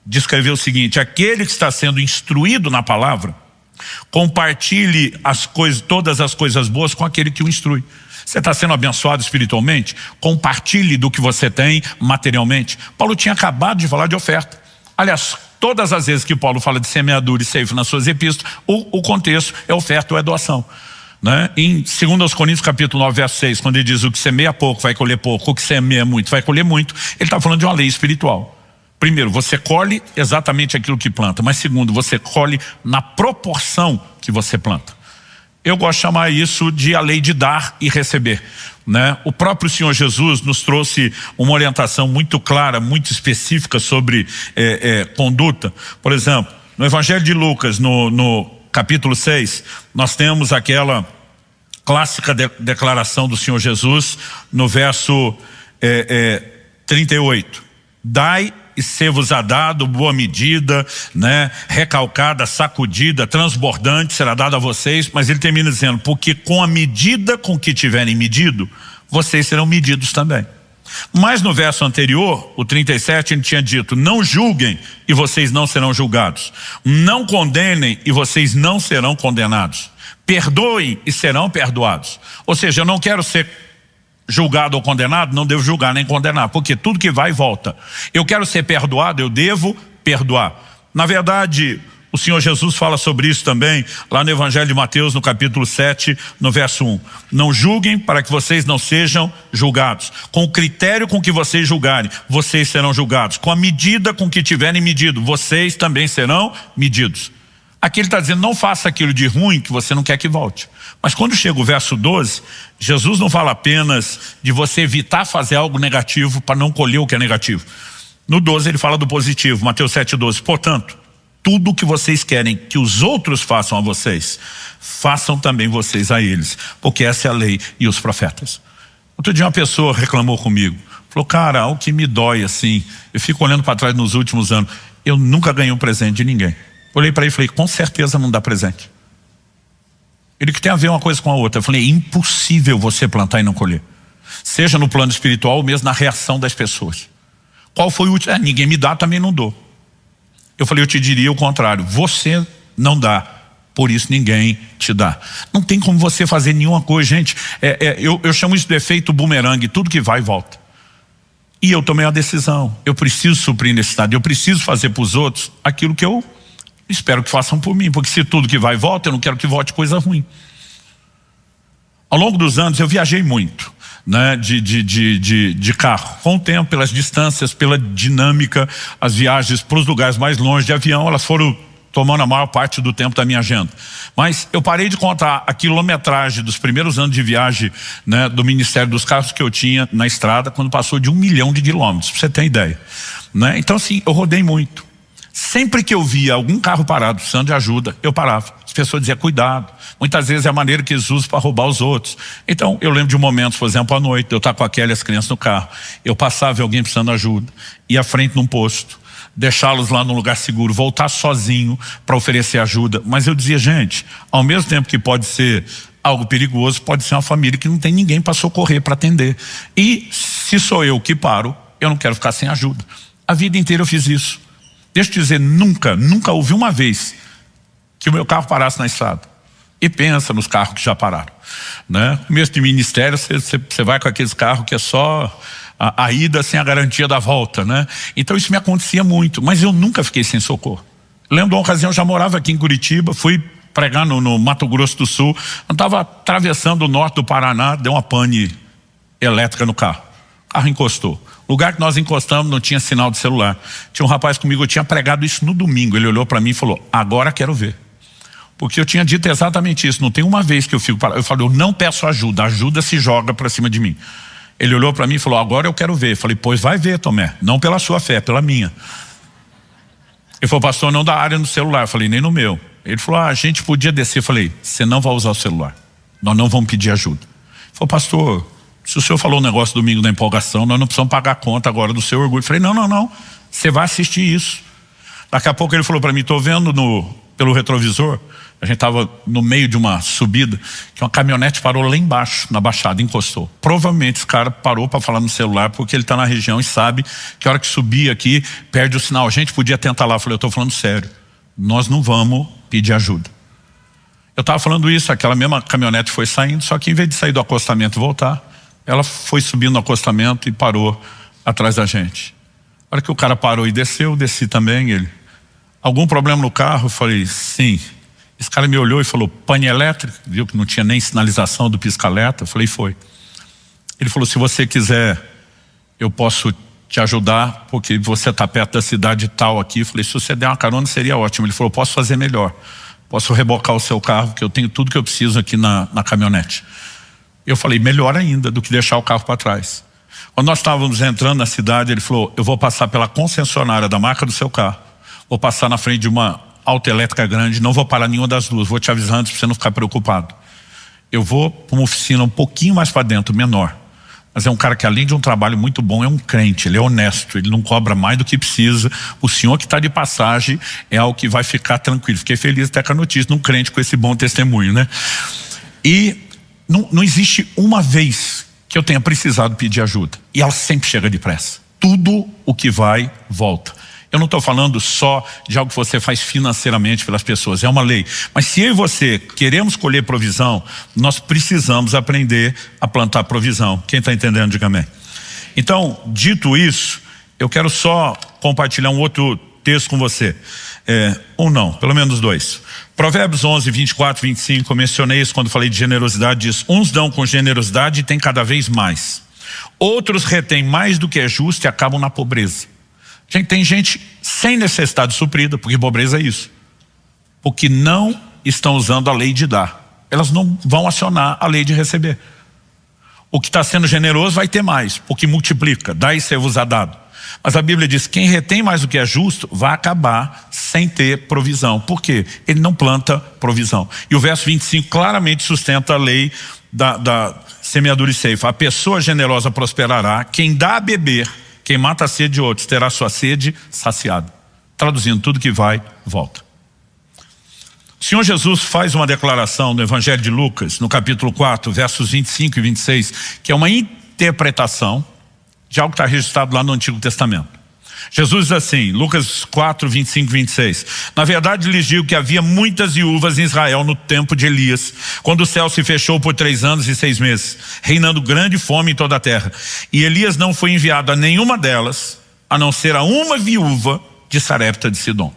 Speaker 1: de escrever o seguinte, aquele que está sendo instruído na palavra, compartilhe as coisas, todas as coisas boas com aquele que o instrui. Você está sendo abençoado espiritualmente? Compartilhe do que você tem materialmente. Paulo tinha acabado de falar de oferta. Aliás, todas as vezes que Paulo fala de semeadura e ceifa nas suas epístolas, o contexto é oferta ou é doação, né? Em 2 Coríntios capítulo 9, verso 6, quando ele diz o que semeia pouco vai colher pouco, o que semeia muito vai colher muito, ele está falando de uma lei espiritual. Primeiro, você colhe exatamente aquilo que planta, mas segundo, você colhe na proporção que você planta. Eu gosto de chamar isso de a lei de dar e receber, né? O próprio Senhor Jesus nos trouxe uma orientação muito clara, muito específica sobre conduta. Por exemplo, no Evangelho de Lucas, no capítulo 6, nós temos aquela clássica declaração do Senhor Jesus no verso 38. Dai e ser-vos-á dado boa medida, né, recalcada, sacudida, transbordante, será dada a vocês. Mas ele termina dizendo, porque com a medida com que tiverem medido, vocês serão medidos também. Mas no verso anterior, o 37, ele tinha dito, não julguem e vocês não serão julgados. Não condenem e vocês não serão condenados. Perdoem e serão perdoados. Ou seja, eu não quero ser julgado ou condenado, não devo julgar nem condenar, porque tudo que vai volta. Eu quero ser perdoado, eu devo perdoar. Na verdade, o Senhor Jesus fala sobre isso também, lá no Evangelho de Mateus, no capítulo 7, no verso 1. Não julguem para que vocês não sejam julgados. Com o critério com que vocês julgarem, vocês serão julgados. Com a medida com que tiverem medido, vocês também serão medidos. Aqui ele está dizendo, não faça aquilo de ruim que você não quer que volte. Mas quando chega o verso 12, Jesus não fala apenas de você evitar fazer algo negativo para não colher o que é negativo. No 12 ele fala do positivo, Mateus 7,12. Portanto, tudo o que vocês querem que os outros façam a vocês, façam também vocês a eles, porque essa é a lei e os profetas. Outro dia uma pessoa reclamou comigo, falou, cara, o que me dói assim, eu fico olhando para trás nos últimos anos, eu nunca ganhei um presente de ninguém. Olhei para ele e falei, com certeza não dá presente. Ele que tem a ver uma coisa com a outra. Eu falei, é impossível você plantar e não colher. Seja no plano espiritual ou mesmo na reação das pessoas. Qual foi o último? Ninguém me dá, também não dou. Eu falei, eu te diria o contrário. Você não dá, por isso ninguém te dá. Não tem como você fazer nenhuma coisa, gente. Eu chamo isso de efeito bumerangue. Tudo que vai, volta. E eu tomei a decisão. Eu preciso suprir necessidade. Eu preciso fazer para os outros aquilo que eu espero que façam por mim. Porque se tudo que vai, volta, eu não quero que volte coisa ruim. Ao longo dos anos, eu viajei muito, né, de carro. Com o tempo, pelas distâncias, pela dinâmica, as viagens para os lugares mais longe de avião, elas foram tomando a maior parte do tempo da minha agenda. Mas eu parei de contar a quilometragem dos primeiros anos de viagem, né, do Ministério dos Carros que eu tinha na estrada, quando passou de 1 milhão de quilômetros, para você ter ideia. Né? Então assim, eu rodei muito. Sempre que eu via algum carro parado, precisando de ajuda, eu parava. As pessoas diziam, cuidado. Muitas vezes é a maneira que eles usam para roubar os outros. Então, eu lembro de momentos, por exemplo, à noite, eu estar com a Kelly e as crianças no carro. Eu passava alguém precisando de ajuda, ia à frente num posto, deixá-los lá num lugar seguro, voltar sozinho para oferecer ajuda. Mas eu dizia, gente, ao mesmo tempo que pode ser algo perigoso, pode ser uma família que não tem ninguém para socorrer, para atender. E se sou eu que paro, eu não quero ficar sem ajuda. A vida inteira eu fiz isso. Deixa eu te dizer, nunca houve uma vez que o meu carro parasse na estrada. E pensa nos carros que já pararam. Né? Mesmo de ministério, você vai com aqueles carros que é só a ida sem a garantia da volta. Né? Então isso me acontecia muito, mas eu nunca fiquei sem socorro. Lembro de uma ocasião, eu já morava aqui em Curitiba, fui pregar no Mato Grosso do Sul, eu estava atravessando o norte do Paraná, deu uma pane elétrica no carro. O carro encostou. O lugar que nós encostamos não tinha sinal de celular. Tinha um rapaz comigo, eu tinha pregado isso no domingo. Ele olhou para mim e falou, agora quero ver. Porque eu tinha dito exatamente isso. Não tem uma vez que eu fico parado. Eu falei, eu não peço ajuda. A ajuda se joga para cima de mim. Ele olhou para mim e falou, agora eu quero ver. Eu falei, pois vai ver, Tomé. Não pela sua fé, pela minha. Ele falou, pastor, não dá área no celular. Eu falei, nem no meu. Ele falou, a gente podia descer. Eu falei, você não vai usar o celular. Nós não vamos pedir ajuda. Ele falou, pastor, se o senhor falou um negócio domingo da empolgação, nós não precisamos pagar a conta agora do seu orgulho. Eu falei, não, você vai assistir isso. Daqui a pouco ele falou para mim, estou vendo pelo retrovisor, a gente estava no meio de uma subida, que uma caminhonete parou lá embaixo, na baixada, encostou. Provavelmente esse cara parou para falar no celular, porque ele está na região e sabe que a hora que subir aqui, perde o sinal. A gente podia tentar lá. Eu falei, eu estou falando sério, nós não vamos pedir ajuda. Eu estava falando isso, aquela mesma caminhonete foi saindo, só que em vez de sair do acostamento e voltar, ela foi subindo no acostamento e parou atrás da gente. A hora que o cara parou e desceu, eu desci também. Ele, algum problema no carro? Eu falei, sim. Esse cara me olhou e falou, pane elétrico, viu que não tinha nem sinalização do pisca-alerta. Eu falei, foi. Ele falou, se você quiser, eu posso te ajudar, porque você está perto da cidade tal aqui. Eu falei, se você der uma carona seria ótimo. Ele falou, posso fazer melhor. Posso rebocar o seu carro, que eu tenho tudo que eu preciso aqui na caminhonete. Eu falei, melhor ainda do que deixar o carro para trás. Quando nós estávamos entrando na cidade, ele falou, eu vou passar pela concessionária da marca do seu carro, vou passar na frente de uma autoelétrica grande, não vou parar nenhuma das duas, vou te avisar antes para você não ficar preocupado. Eu vou para uma oficina um pouquinho mais para dentro, menor. mas é um cara que, além de um trabalho muito bom, é um crente, ele é honesto, ele não cobra mais do que precisa. O senhor que está de passagem é algo que vai ficar tranquilo. Fiquei feliz até com a notícia de um crente com esse bom testemunho, né? E não existe uma vez que eu tenha precisado pedir ajuda, e ela sempre chega depressa. Tudo o que vai, volta. Eu não estou falando só de algo que você faz financeiramente pelas pessoas, é uma lei. Mas se eu e você queremos colher provisão, nós precisamos aprender a plantar provisão. Quem está entendendo, diga amém. Então, dito isso, eu quero só compartilhar um outro texto com você. Pelo menos dois. Provérbios 11, 24, 25, eu mencionei isso quando falei de generosidade, diz: uns dão com generosidade e tem cada vez mais. Outros retêm mais do que é justo e acabam na pobreza. Tem gente sem necessidade suprida, porque pobreza é isso. Porque não estão usando a lei de dar. Elas não vão acionar a lei de receber. O que está sendo generoso vai ter mais, porque multiplica, dá e ser-vos-á dado. Mas a Bíblia diz: quem retém mais do que é justo vai acabar sem ter provisão. Por quê? Ele não planta provisão. E o verso 25 claramente sustenta a lei da semeadura e ceifa. A pessoa generosa prosperará, quem dá a beber, quem mata a sede de outros, terá sua sede saciada. Traduzindo, tudo que vai, volta. O Senhor Jesus faz uma declaração no Evangelho de Lucas, no capítulo 4, versos 25 e 26, que é uma interpretação de algo que está registrado lá no Antigo Testamento. Jesus diz assim, Lucas 4, 25 e 26. Na verdade lhes digo que havia muitas viúvas em Israel no tempo de Elias, quando o céu se fechou por 3 anos e 6 meses, reinando grande fome em toda a terra. E Elias não foi enviado a nenhuma delas, a não ser a uma viúva de Sarepta de Sidom.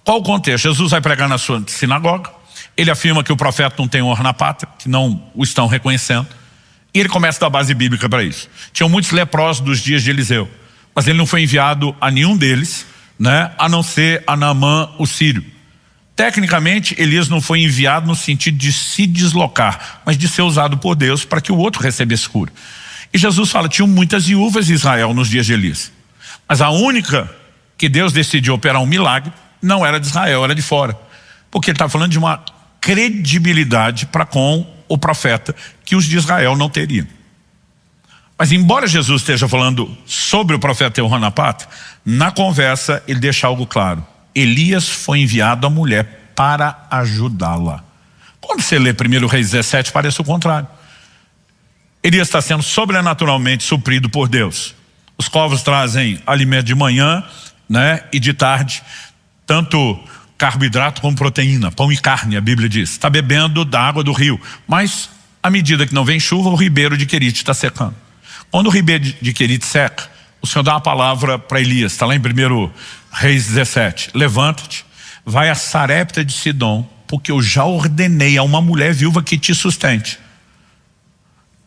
Speaker 1: Qual o contexto? Jesus vai pregar na sua sinagoga, ele afirma que o profeta não tem honra na pátria, que não o estão reconhecendo, e ele começa a dar base bíblica para isso. Tinham muitos leprosos dos dias de Eliseu, mas ele não foi enviado a nenhum deles, né, a não ser a Naamã, o sírio. Tecnicamente, Elias não foi enviado no sentido de se deslocar, mas de ser usado por Deus para que o outro recebesse cura. E Jesus fala, tinham muitas viúvas em Israel nos dias de Elias, mas a única que Deus decidiu operar um milagre não era de Israel, era de fora, porque ele está falando de uma credibilidade para com o profeta que os de Israel não teriam. Mas embora Jesus esteja falando sobre o profeta ter honra na pátria, na conversa ele deixa algo claro: Elias foi enviado à mulher para ajudá-la. Quando você lê 1 Reis 17, parece o contrário. Elias está sendo sobrenaturalmente suprido por Deus. Os povos trazem alimento de manhã, né, e de tarde, tanto carboidrato como proteína, pão e carne, a Bíblia diz. Está bebendo da água do rio, mas à medida que não vem chuva, o ribeiro de Querite está secando. Quando o ribeiro de Querite seca, o Senhor dá uma palavra para Elias, está lá em 1 Reis 17. Levanta-te, vai a Sarepta de Sidom, porque eu já ordenei a uma mulher viúva que te sustente.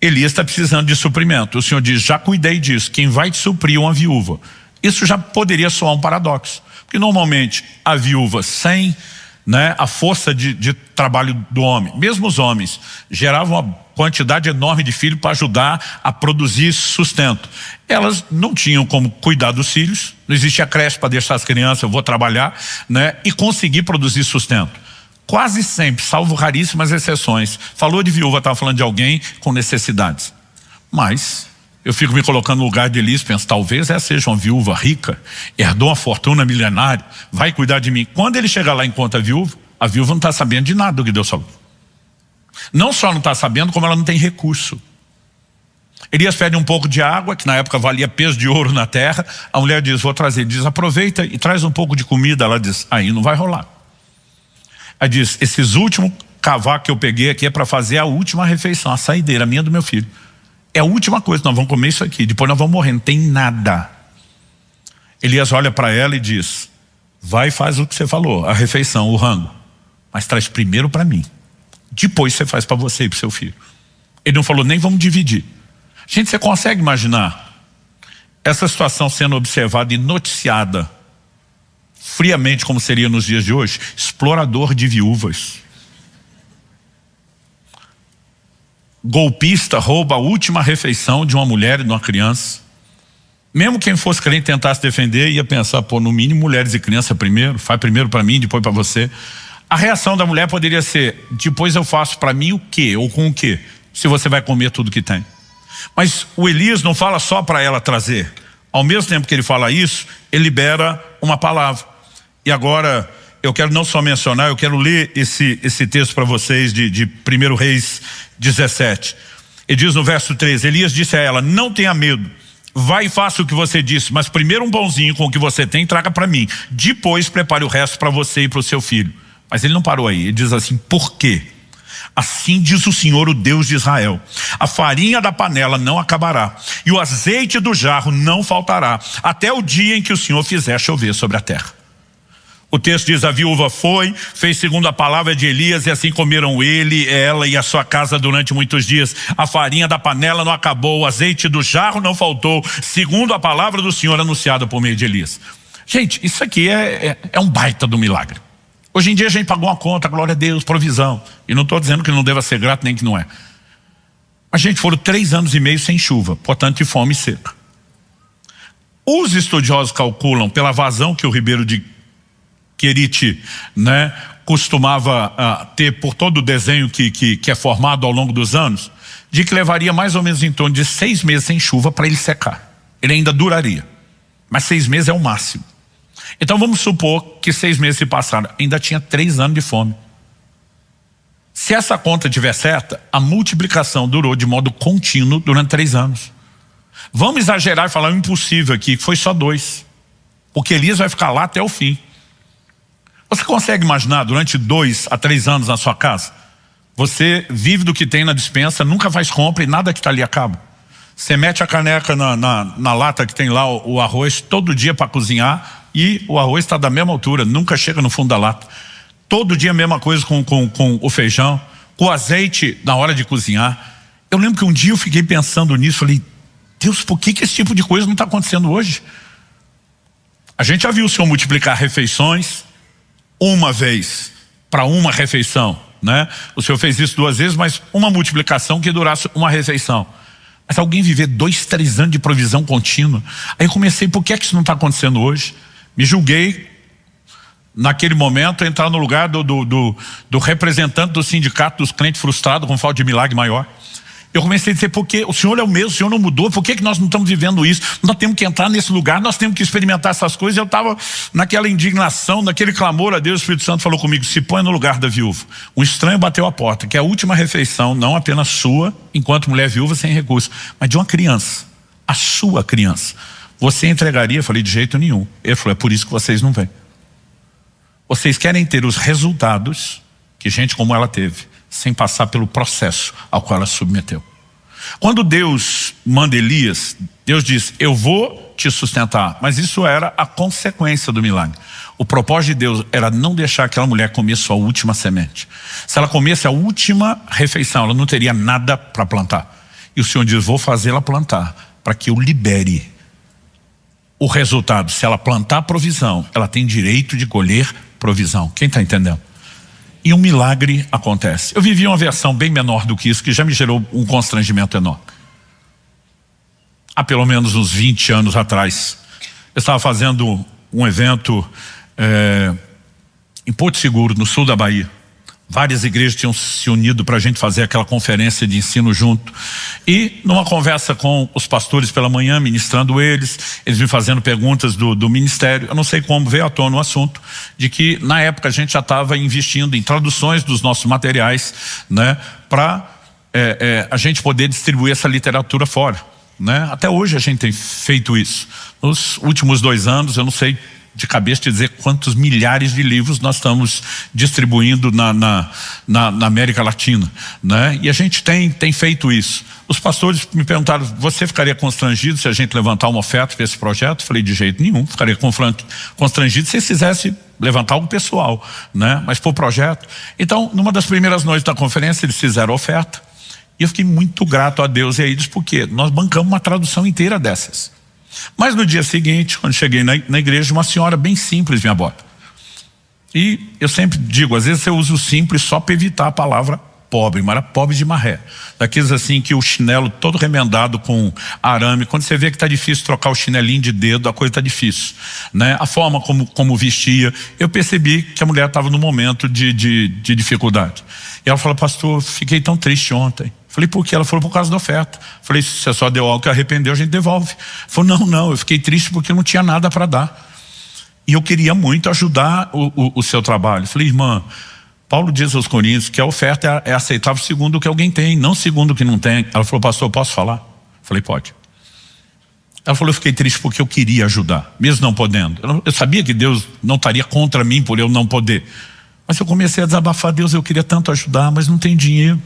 Speaker 1: Elias está precisando de suprimento. O Senhor diz, já cuidei disso, quem vai te suprir é uma viúva. Isso já poderia soar um paradoxo, porque normalmente a viúva sem, né, a força de trabalho do homem, mesmo os homens, geravam uma quantidade enorme de filhos para ajudar a produzir sustento. Elas não tinham como cuidar dos filhos, não existia creche para deixar as crianças, eu vou trabalhar, né, e conseguir produzir sustento. Quase sempre, salvo raríssimas exceções, falou de viúva, estava falando de alguém com necessidades. Mas eu fico me colocando no lugar de Elias, penso, talvez essa seja uma viúva rica, herdou uma fortuna milenária, vai cuidar de mim. Quando ele chega lá e encontra a viúva não está sabendo de nada do que Deus falou. Não só não está sabendo, como ela não tem recurso. Elias pede um pouco de água, que na época valia peso de ouro na terra. A mulher diz, vou trazer. Ele diz, aproveita e traz um pouco de comida. Ela diz, aí não vai rolar. Aí diz, esses últimos cavacos que eu peguei aqui é para fazer a última refeição, a saideira minha do meu filho. É a última coisa, nós vamos comer isso aqui, depois nós vamos morrer, não tem nada. Elias olha para ela e diz, vai e faz o que você falou, a refeição, o rango, mas traz primeiro para mim, depois você faz para você e para o seu filho. Ele não falou, nem vamos dividir. Gente, você consegue imaginar essa situação sendo observada e noticiada friamente como seria nos dias de hoje? Explorador de viúvas. Golpista rouba a última refeição de uma mulher e de uma criança. Mesmo quem fosse crente tentar se defender, ia pensar, pô, no mínimo mulheres e crianças primeiro, faz primeiro para mim, depois para você. A reação da mulher poderia ser, depois eu faço para mim o quê? Ou com o quê? Se você vai comer tudo que tem. Mas o Elias não fala só para ela trazer. Ao mesmo tempo que ele fala isso, ele libera uma palavra. E agora eu quero não só mencionar, eu quero ler esse texto para vocês de 1 Reis 17. Ele diz no verso 13, Elias disse a ela, não tenha medo, vai e faça o que você disse, mas primeiro um pãozinho com o que você tem, traga para mim. Depois prepare o resto para você e para o seu filho. Mas ele não parou aí, ele diz assim, por quê? Assim diz o Senhor, o Deus de Israel, a farinha da panela não acabará, e o azeite do jarro não faltará, até o dia em que o Senhor fizer chover sobre a terra. O texto diz, a viúva foi, fez segundo a palavra de Elias, e assim comeram ele, ela e a sua casa durante muitos dias. A farinha da panela não acabou, o azeite do jarro não faltou, segundo a palavra do Senhor anunciada por meio de Elias. Gente, isso aqui é um baita do milagre. Hoje em dia a gente pagou uma conta, glória a Deus, provisão. E não estou dizendo que não deva ser grato, nem que não é. Mas, gente, foram 3 anos e meio sem chuva, portanto de fome seca. Os estudiosos calculam, pela vazão que o Ribeiro de Querite, né, costumava ter por todo o desenho que é formado ao longo dos anos, de que levaria mais ou menos em torno de 6 meses sem chuva para ele secar. Ele ainda duraria, mas 6 meses é o máximo. Então vamos supor que 6 meses se passaram, ainda tinha 3 anos de fome. Se essa conta estiver certa, a multiplicação durou de modo contínuo durante 3 anos. Vamos exagerar e falar o impossível aqui, que foi só 2. Porque Elias vai ficar lá até o fim. Você consegue imaginar durante 2 a 3 anos na sua casa? Você vive do que tem na despensa, nunca faz compra e nada que está ali acaba. Você mete a caneca na lata que tem lá o arroz todo dia para cozinhar e o arroz está da mesma altura, nunca chega no fundo da lata. Todo dia a mesma coisa com o feijão, com o azeite na hora de cozinhar. Eu lembro que um dia eu fiquei pensando nisso, falei, Deus, por que esse tipo de coisa não está acontecendo hoje? A gente já viu o Senhor multiplicar refeições uma vez para uma refeição, né? O Senhor fez isso 2 vezes, mas uma multiplicação que durasse uma refeição. Mas alguém viver 2, 3 anos de provisão contínua. Aí eu comecei, por que isso não está acontecendo hoje? Me julguei, naquele momento, entrar no lugar do representante do sindicato dos crentes frustrados com falta de milagre maior. Eu comecei a dizer, porque o Senhor é o mesmo, o Senhor não mudou, por que nós não estamos vivendo isso? Nós temos que entrar nesse lugar, nós temos que experimentar essas coisas. Eu estava naquela indignação, naquele clamor a Deus. O Espírito Santo falou comigo, se põe no lugar da viúva. Um estranho bateu a porta, que é a última refeição, não apenas sua, enquanto mulher viúva sem recurso, mas de uma criança, a sua criança. Você entregaria? Eu falei, de jeito nenhum. Ele falou, é por isso que vocês não vêm. Vocês querem ter os resultados que gente como ela teve, sem passar pelo processo ao qual ela submeteu. Quando Deus manda Elias, Deus diz, eu vou te sustentar, mas isso era a consequência do milagre. O propósito de Deus era não deixar aquela mulher comer sua última semente. Se ela comesse a última refeição, ela não teria nada para plantar. E o Senhor diz, vou fazê-la plantar, para que eu libere o resultado. Se ela plantar provisão, ela tem direito de colher provisão. Quem está entendendo? E um milagre acontece. Eu vivi uma versão bem menor do que isso, que já me gerou um constrangimento enorme. Há pelo menos uns 20 anos atrás, eu estava fazendo um evento em Porto Seguro, no sul da Bahia. Várias igrejas tinham se unido para a gente fazer aquela conferência de ensino junto. E numa conversa com os pastores pela manhã, ministrando eles me fazendo perguntas do ministério, eu não sei como veio à tona o assunto, de que na época a gente já estava investindo em traduções dos nossos materiais, né, para a gente poder distribuir essa literatura fora, né? Até hoje a gente tem feito isso. Nos últimos 2 anos, eu não sei de cabeça te dizer quantos milhares de livros nós estamos distribuindo na América Latina, né? E a gente tem feito isso. Os pastores me perguntaram, você ficaria constrangido se a gente levantar uma oferta para esse projeto? Eu falei, de jeito nenhum, ficaria constrangido se eles quisessem levantar algo pessoal, né? Mas para o projeto. Então, numa das primeiras noites da conferência, eles fizeram a oferta, e eu fiquei muito grato a Deus e a eles, porque nós bancamos uma tradução inteira dessas. Mas no dia seguinte, quando cheguei na igreja, uma senhora bem simples me aborda. E eu sempre digo, às vezes eu uso simples só para evitar a palavra pobre, mas era pobre de marré. Daqueles assim que o chinelo todo remendado com arame, quando você vê que está difícil trocar o chinelinho de dedo, a coisa está difícil, né? A forma como vestia, eu percebi que a mulher estava num momento de dificuldade. E ela falou, pastor, fiquei tão triste ontem. Falei, por quê? Ela falou, por causa da oferta. Falei, se você só deu algo que arrependeu, a gente devolve. Falou, não, eu fiquei triste porque não tinha nada para dar. E eu queria muito ajudar o seu trabalho. Falei, irmã, Paulo diz aos Coríntios que a oferta é aceitável segundo o que alguém tem, não segundo o que não tem. Ela falou, pastor, posso falar? Falei, pode. Ela falou, eu fiquei triste porque eu queria ajudar, mesmo não podendo. Eu sabia que Deus não estaria contra mim por eu não poder. Mas eu comecei a desabafar, Deus, eu queria tanto ajudar, mas não tem dinheiro.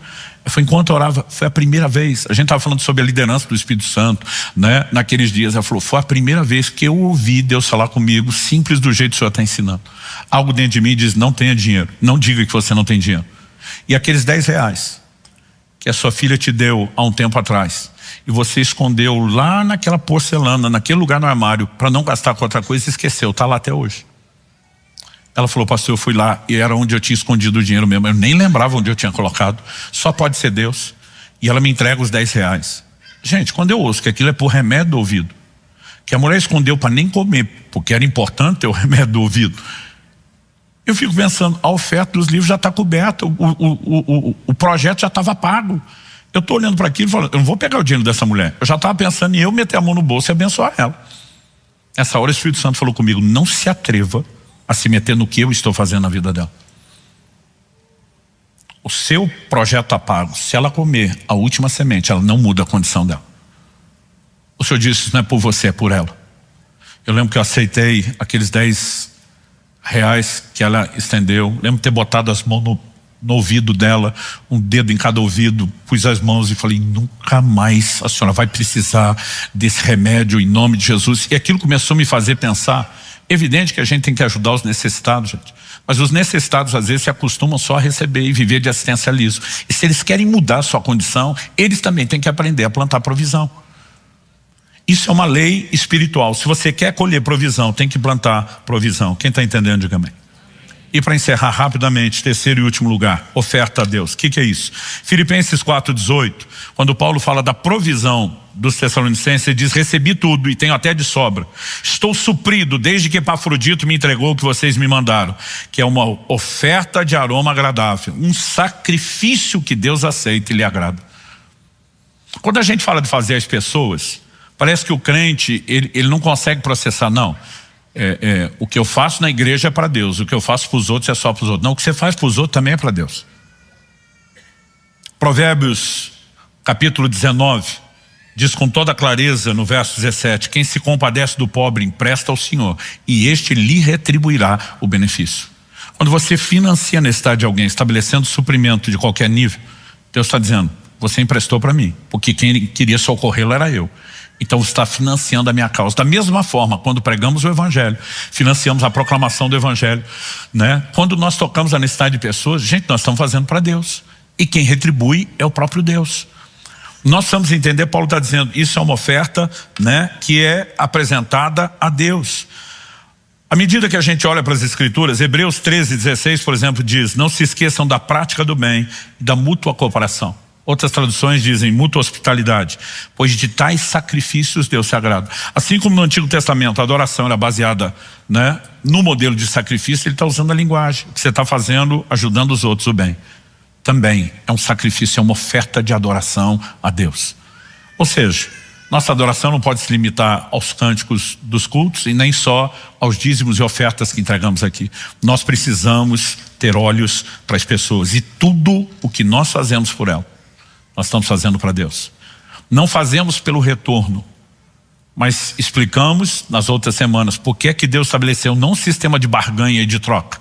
Speaker 1: Foi enquanto eu orava, foi a primeira vez. A gente estava falando sobre a liderança do Espírito Santo, né? Naqueles dias, ela falou, foi a primeira vez que eu ouvi Deus falar comigo, simples do jeito que o Senhor está ensinando. Algo dentro de mim diz, não tenha dinheiro, não diga que você não tem dinheiro. E aqueles R$10 que a sua filha te deu há um tempo atrás, e você escondeu lá naquela porcelana, naquele lugar no armário, para não gastar com outra coisa, e esqueceu, está lá até hoje. Ela falou, pastor, eu fui lá e era onde eu tinha escondido o dinheiro mesmo. Eu nem lembrava onde eu tinha colocado. Só pode ser Deus. E ela me entrega os R$10. Gente, quando eu ouço que aquilo é por remédio do ouvido, que a mulher escondeu para nem comer, porque era importante ter o remédio do ouvido, eu fico pensando, a oferta dos livros já está coberta, o projeto já estava pago. Eu estou olhando para aquilo e falando, eu não vou pegar o dinheiro dessa mulher. Eu já estava pensando em eu meter a mão no bolso e abençoar ela. Nessa hora o Espírito Santo falou comigo, não se atreva a se meter no que eu estou fazendo na vida dela. O seu projeto está pago. Se ela comer a última semente, ela não muda a condição dela. O Senhor disse, isso não é por você, é por ela. Eu lembro que eu aceitei aqueles R$10 que ela estendeu. Lembro de ter botado as mãos no ouvido dela, um dedo em cada ouvido, pus as mãos e falei, nunca mais a senhora vai precisar desse remédio em nome de Jesus. E aquilo começou a me fazer pensar. Evidente que a gente tem que ajudar os necessitados, gente. Mas os necessitados às vezes se acostumam só a receber e viver de assistencialismo. E se eles querem mudar a sua condição, eles também têm que aprender a plantar provisão. Isso é uma lei espiritual. Se você quer colher provisão, tem que plantar provisão. Quem está entendendo, diga amém. E para encerrar rapidamente, terceiro e último lugar, oferta a Deus. O que é isso? Filipenses 4,18, quando Paulo fala da provisão dos Tessalonicenses, ele diz, recebi tudo e tenho até de sobra. Estou suprido desde que Epafrodito me entregou o que vocês me mandaram, que é uma oferta de aroma agradável, um sacrifício que Deus aceita e lhe agrada. Quando a gente fala de fazer as pessoas, parece que o crente, ele não consegue processar, não. O que eu faço na igreja é para Deus, o que eu faço para os outros é só para os outros. Não, o que você faz para os outros também é para Deus. Provérbios capítulo 19 diz com toda clareza no verso 17, quem se compadece do pobre empresta ao Senhor e este lhe retribuirá o benefício. Quando você financia a necessidade de alguém, estabelecendo suprimento de qualquer nível, Deus está dizendo, você emprestou para mim, porque quem queria socorrê-lo era eu. Então você está financiando a minha causa. Da mesma forma, quando pregamos o Evangelho, financiamos a proclamação do Evangelho, né? Quando nós tocamos a necessidade de pessoas, gente, nós estamos fazendo para Deus. E quem retribui é o próprio Deus. Nós precisamos entender, Paulo está dizendo, isso é uma oferta, né, que é apresentada a Deus. À medida que a gente olha para as Escrituras, Hebreus 13:16, por exemplo, diz, não se esqueçam da prática do bem e da mútua cooperação. Outras traduções dizem mútua hospitalidade, pois de tais sacrifícios Deus se agrada. Assim como no Antigo Testamento a adoração era baseada, né, no modelo de sacrifício, ele está usando a linguagem. O que você está fazendo, ajudando os outros o bem. Também é um sacrifício, é uma oferta de adoração a Deus. Ou seja, nossa adoração não pode se limitar aos cânticos dos cultos e nem só aos dízimos e ofertas que entregamos aqui. Nós precisamos ter olhos para as pessoas e tudo o que nós fazemos por elas, nós estamos fazendo para Deus. Não fazemos pelo retorno, mas explicamos nas outras semanas por que é que Deus estabeleceu não um sistema de barganha e de troca,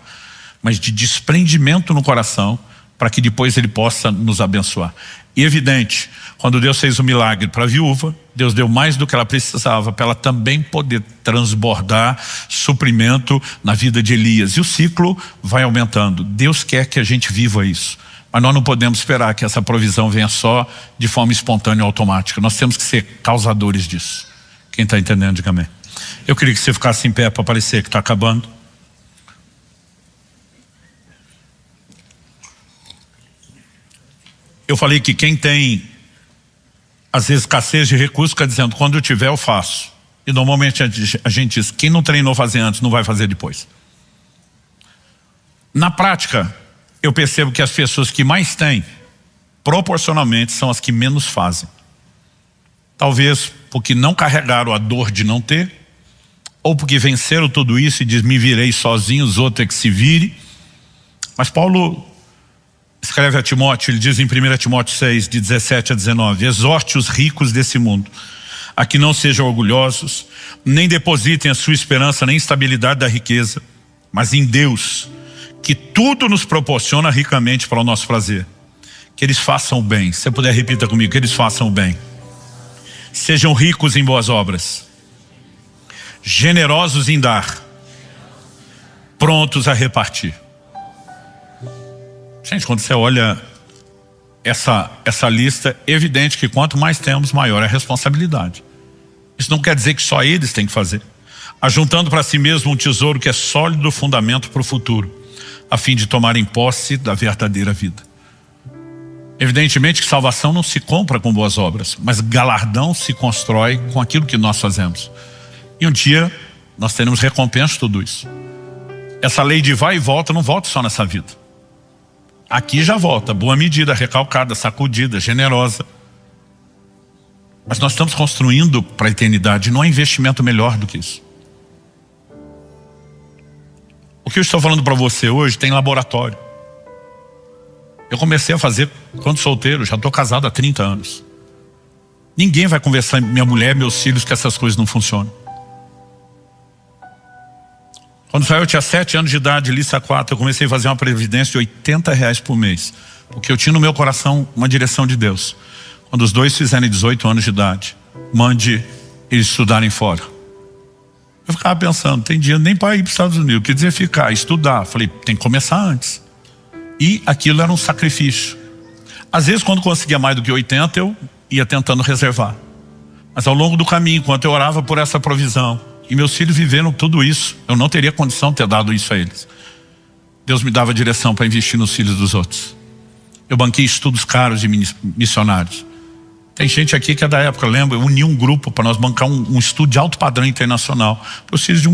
Speaker 1: mas de desprendimento no coração, para que depois Ele possa nos abençoar. E evidente, quando Deus fez o milagre para a viúva, Deus deu mais do que ela precisava para ela também poder transbordar suprimento na vida de Elias. E o ciclo vai aumentando. Deus quer que a gente viva isso. Mas nós não podemos esperar que essa provisão venha só de forma espontânea e automática. Nós temos que ser causadores disso. Quem está entendendo, diga amém. Eu queria que você ficasse em pé para parecer que está acabando. Eu falei que quem tem, às vezes, escassez de recursos, fica dizendo, quando eu tiver eu faço. E normalmente a gente diz, quem não treinou fazer antes, não vai fazer depois. Na prática, eu percebo que as pessoas que mais têm, proporcionalmente, são as que menos fazem. Talvez porque não carregaram a dor de não ter, ou porque venceram tudo isso e diz, me virei sozinho, os outros é que se vire. Mas Paulo escreve a Timóteo, ele diz em 1 Timóteo 6, de 17 a 19, exorte os ricos desse mundo, a que não sejam orgulhosos, nem depositem a sua esperança na instabilidade da riqueza, mas em Deus, que tudo nos proporciona ricamente para o nosso prazer. Que eles façam o bem. Se você puder, repita comigo, que eles façam o bem. Sejam ricos em boas obras, generosos em dar, prontos a repartir. Gente, quando você olha essa lista, é evidente que quanto mais temos, maior é a responsabilidade. Isso não quer dizer que só eles têm que fazer. Ajuntando para si mesmo um tesouro que é sólido fundamento para o futuro, a fim de tomarem posse da verdadeira vida. Evidentemente que salvação não se compra com boas obras, mas galardão se constrói com aquilo que nós fazemos. E um dia nós teremos recompensa de tudo isso. Essa lei de vai e volta não volta só nessa vida. Aqui já volta, boa medida, recalcada, sacudida, generosa. Mas nós estamos construindo para a eternidade, não há investimento melhor do que isso. O que eu estou falando para você hoje tem laboratório. Eu comecei a fazer quando solteiro, já estou casado há 30 anos. Ninguém vai conversar, minha mulher, meus filhos, que essas coisas não funcionam. Quando eu tinha 7 anos de idade, lista 4, eu comecei a fazer uma previdência de R$80 por mês. Porque eu tinha no meu coração uma direção de Deus. Quando os dois fizerem 18 anos de idade, mande eles estudarem fora. Eu ficava pensando, tem dia nem para ir para os Estados Unidos, quer dizer ficar, estudar. Falei, tem que começar antes. E aquilo era um sacrifício. Às vezes quando conseguia mais do que 80, eu ia tentando reservar. Mas ao longo do caminho, enquanto eu orava por essa provisão, e meus filhos viveram tudo isso, eu não teria condição de ter dado isso a eles. Deus me dava direção para investir nos filhos dos outros. Eu banquei estudos caros de missionários. Tem gente aqui que é da época, lembra? Eu uni um grupo para nós bancar um estudo de alto padrão internacional para os filhos de um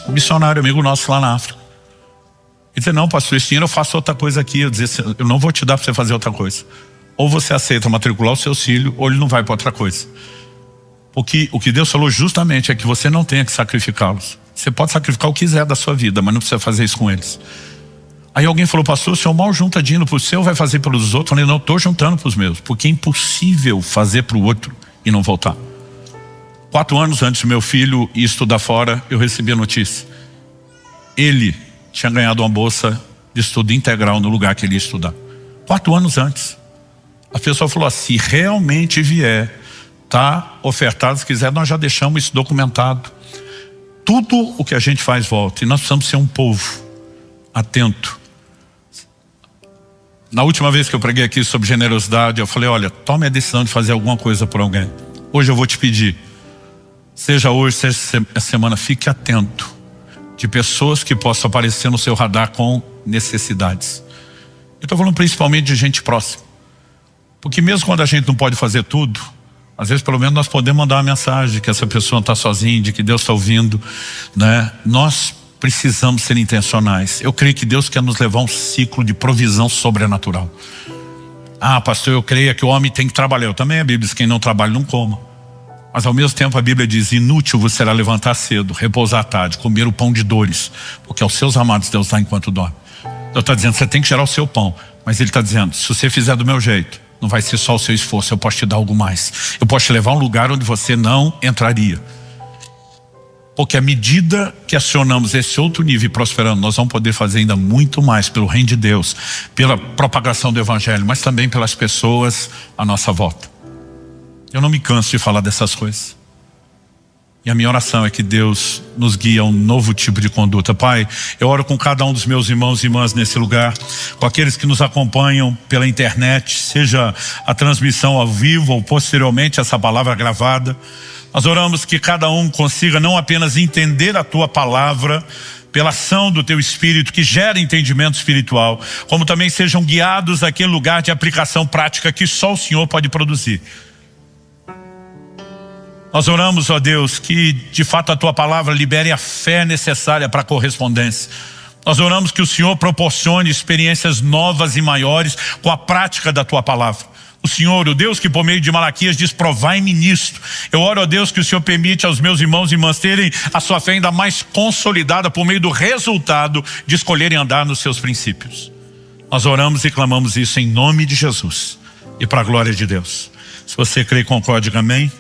Speaker 1: missionário amigo nosso lá na África. Ele disse, não, pastor, esse dinheiro eu faço outra coisa aqui. Eu disse, eu não vou te dar para você fazer outra coisa. Ou você aceita matricular o seu filho, ou ele não vai para outra coisa. Porque o que Deus falou justamente é que você não tenha que sacrificá-los. Você pode sacrificar o que quiser da sua vida, mas não precisa fazer isso com eles. Aí alguém falou, pastor, o senhor mal junta dinheiro para o seu, vai fazer pelos outros? Eu falei, não, estou juntando para os meus, porque é impossível fazer para o outro e não voltar. 4 anos antes do meu filho ir estudar fora, eu recebi a notícia. Ele tinha ganhado uma bolsa de estudo integral no lugar que ele ia estudar. 4 anos antes. A pessoa falou assim, se realmente vier, tá ofertado, se quiser, nós já deixamos isso documentado. Tudo o que a gente faz volta. E nós precisamos ser um povo atento. Na última vez que eu preguei aqui sobre generosidade, eu falei, olha, tome a decisão de fazer alguma coisa por alguém. Hoje eu vou te pedir, seja hoje, seja essa semana, fique atento de pessoas que possam aparecer no seu radar com necessidades. Eu estou falando principalmente de gente próxima. Porque mesmo quando a gente não pode fazer tudo, às vezes pelo menos nós podemos mandar uma mensagem de que essa pessoa não está sozinha, de que Deus está ouvindo, né? Nós precisamos ser intencionais. Eu creio que Deus quer nos levar a um ciclo de provisão sobrenatural. Ah, pastor, eu creio que o homem tem que trabalhar. Eu também, a Bíblia diz, quem não trabalha não coma. Mas ao mesmo tempo a Bíblia diz, inútil você será levantar cedo, repousar à tarde, comer o pão de dores, porque aos seus amados Deus dá enquanto dorme. Deus está dizendo, você tem que gerar o seu pão, mas Ele está dizendo, se você fizer do meu jeito, não vai ser só o seu esforço, eu posso te dar algo mais. Eu posso te levar a um lugar onde você não entraria. Porque à medida que acionamos esse outro nível e prosperando, nós vamos poder fazer ainda muito mais pelo reino de Deus, pela propagação do Evangelho, mas também pelas pessoas à nossa volta. Eu não me canso de falar dessas coisas. E a minha oração é que Deus nos guie a um novo tipo de conduta. Pai, eu oro com cada um dos meus irmãos e irmãs nesse lugar, com aqueles que nos acompanham pela internet, seja a transmissão ao vivo ou posteriormente essa palavra gravada. Nós oramos que cada um consiga não apenas entender a Tua palavra, pela ação do Teu Espírito que gera entendimento espiritual, como também sejam guiados àquele lugar de aplicação prática que só o Senhor pode produzir. Nós oramos, ó Deus, que de fato a Tua palavra libere a fé necessária para a correspondência. Nós oramos que o Senhor proporcione experiências novas e maiores com a prática da Tua palavra. o Senhor, o Deus que por meio de Malaquias diz, provai-me nisto. Eu oro a Deus que o Senhor permite aos meus irmãos e irmãs terem a sua fé ainda mais consolidada por meio do resultado de escolherem andar nos seus princípios. Nós oramos e clamamos isso em nome de Jesus e para a glória de Deus. Se você crê e concorda, diga amém.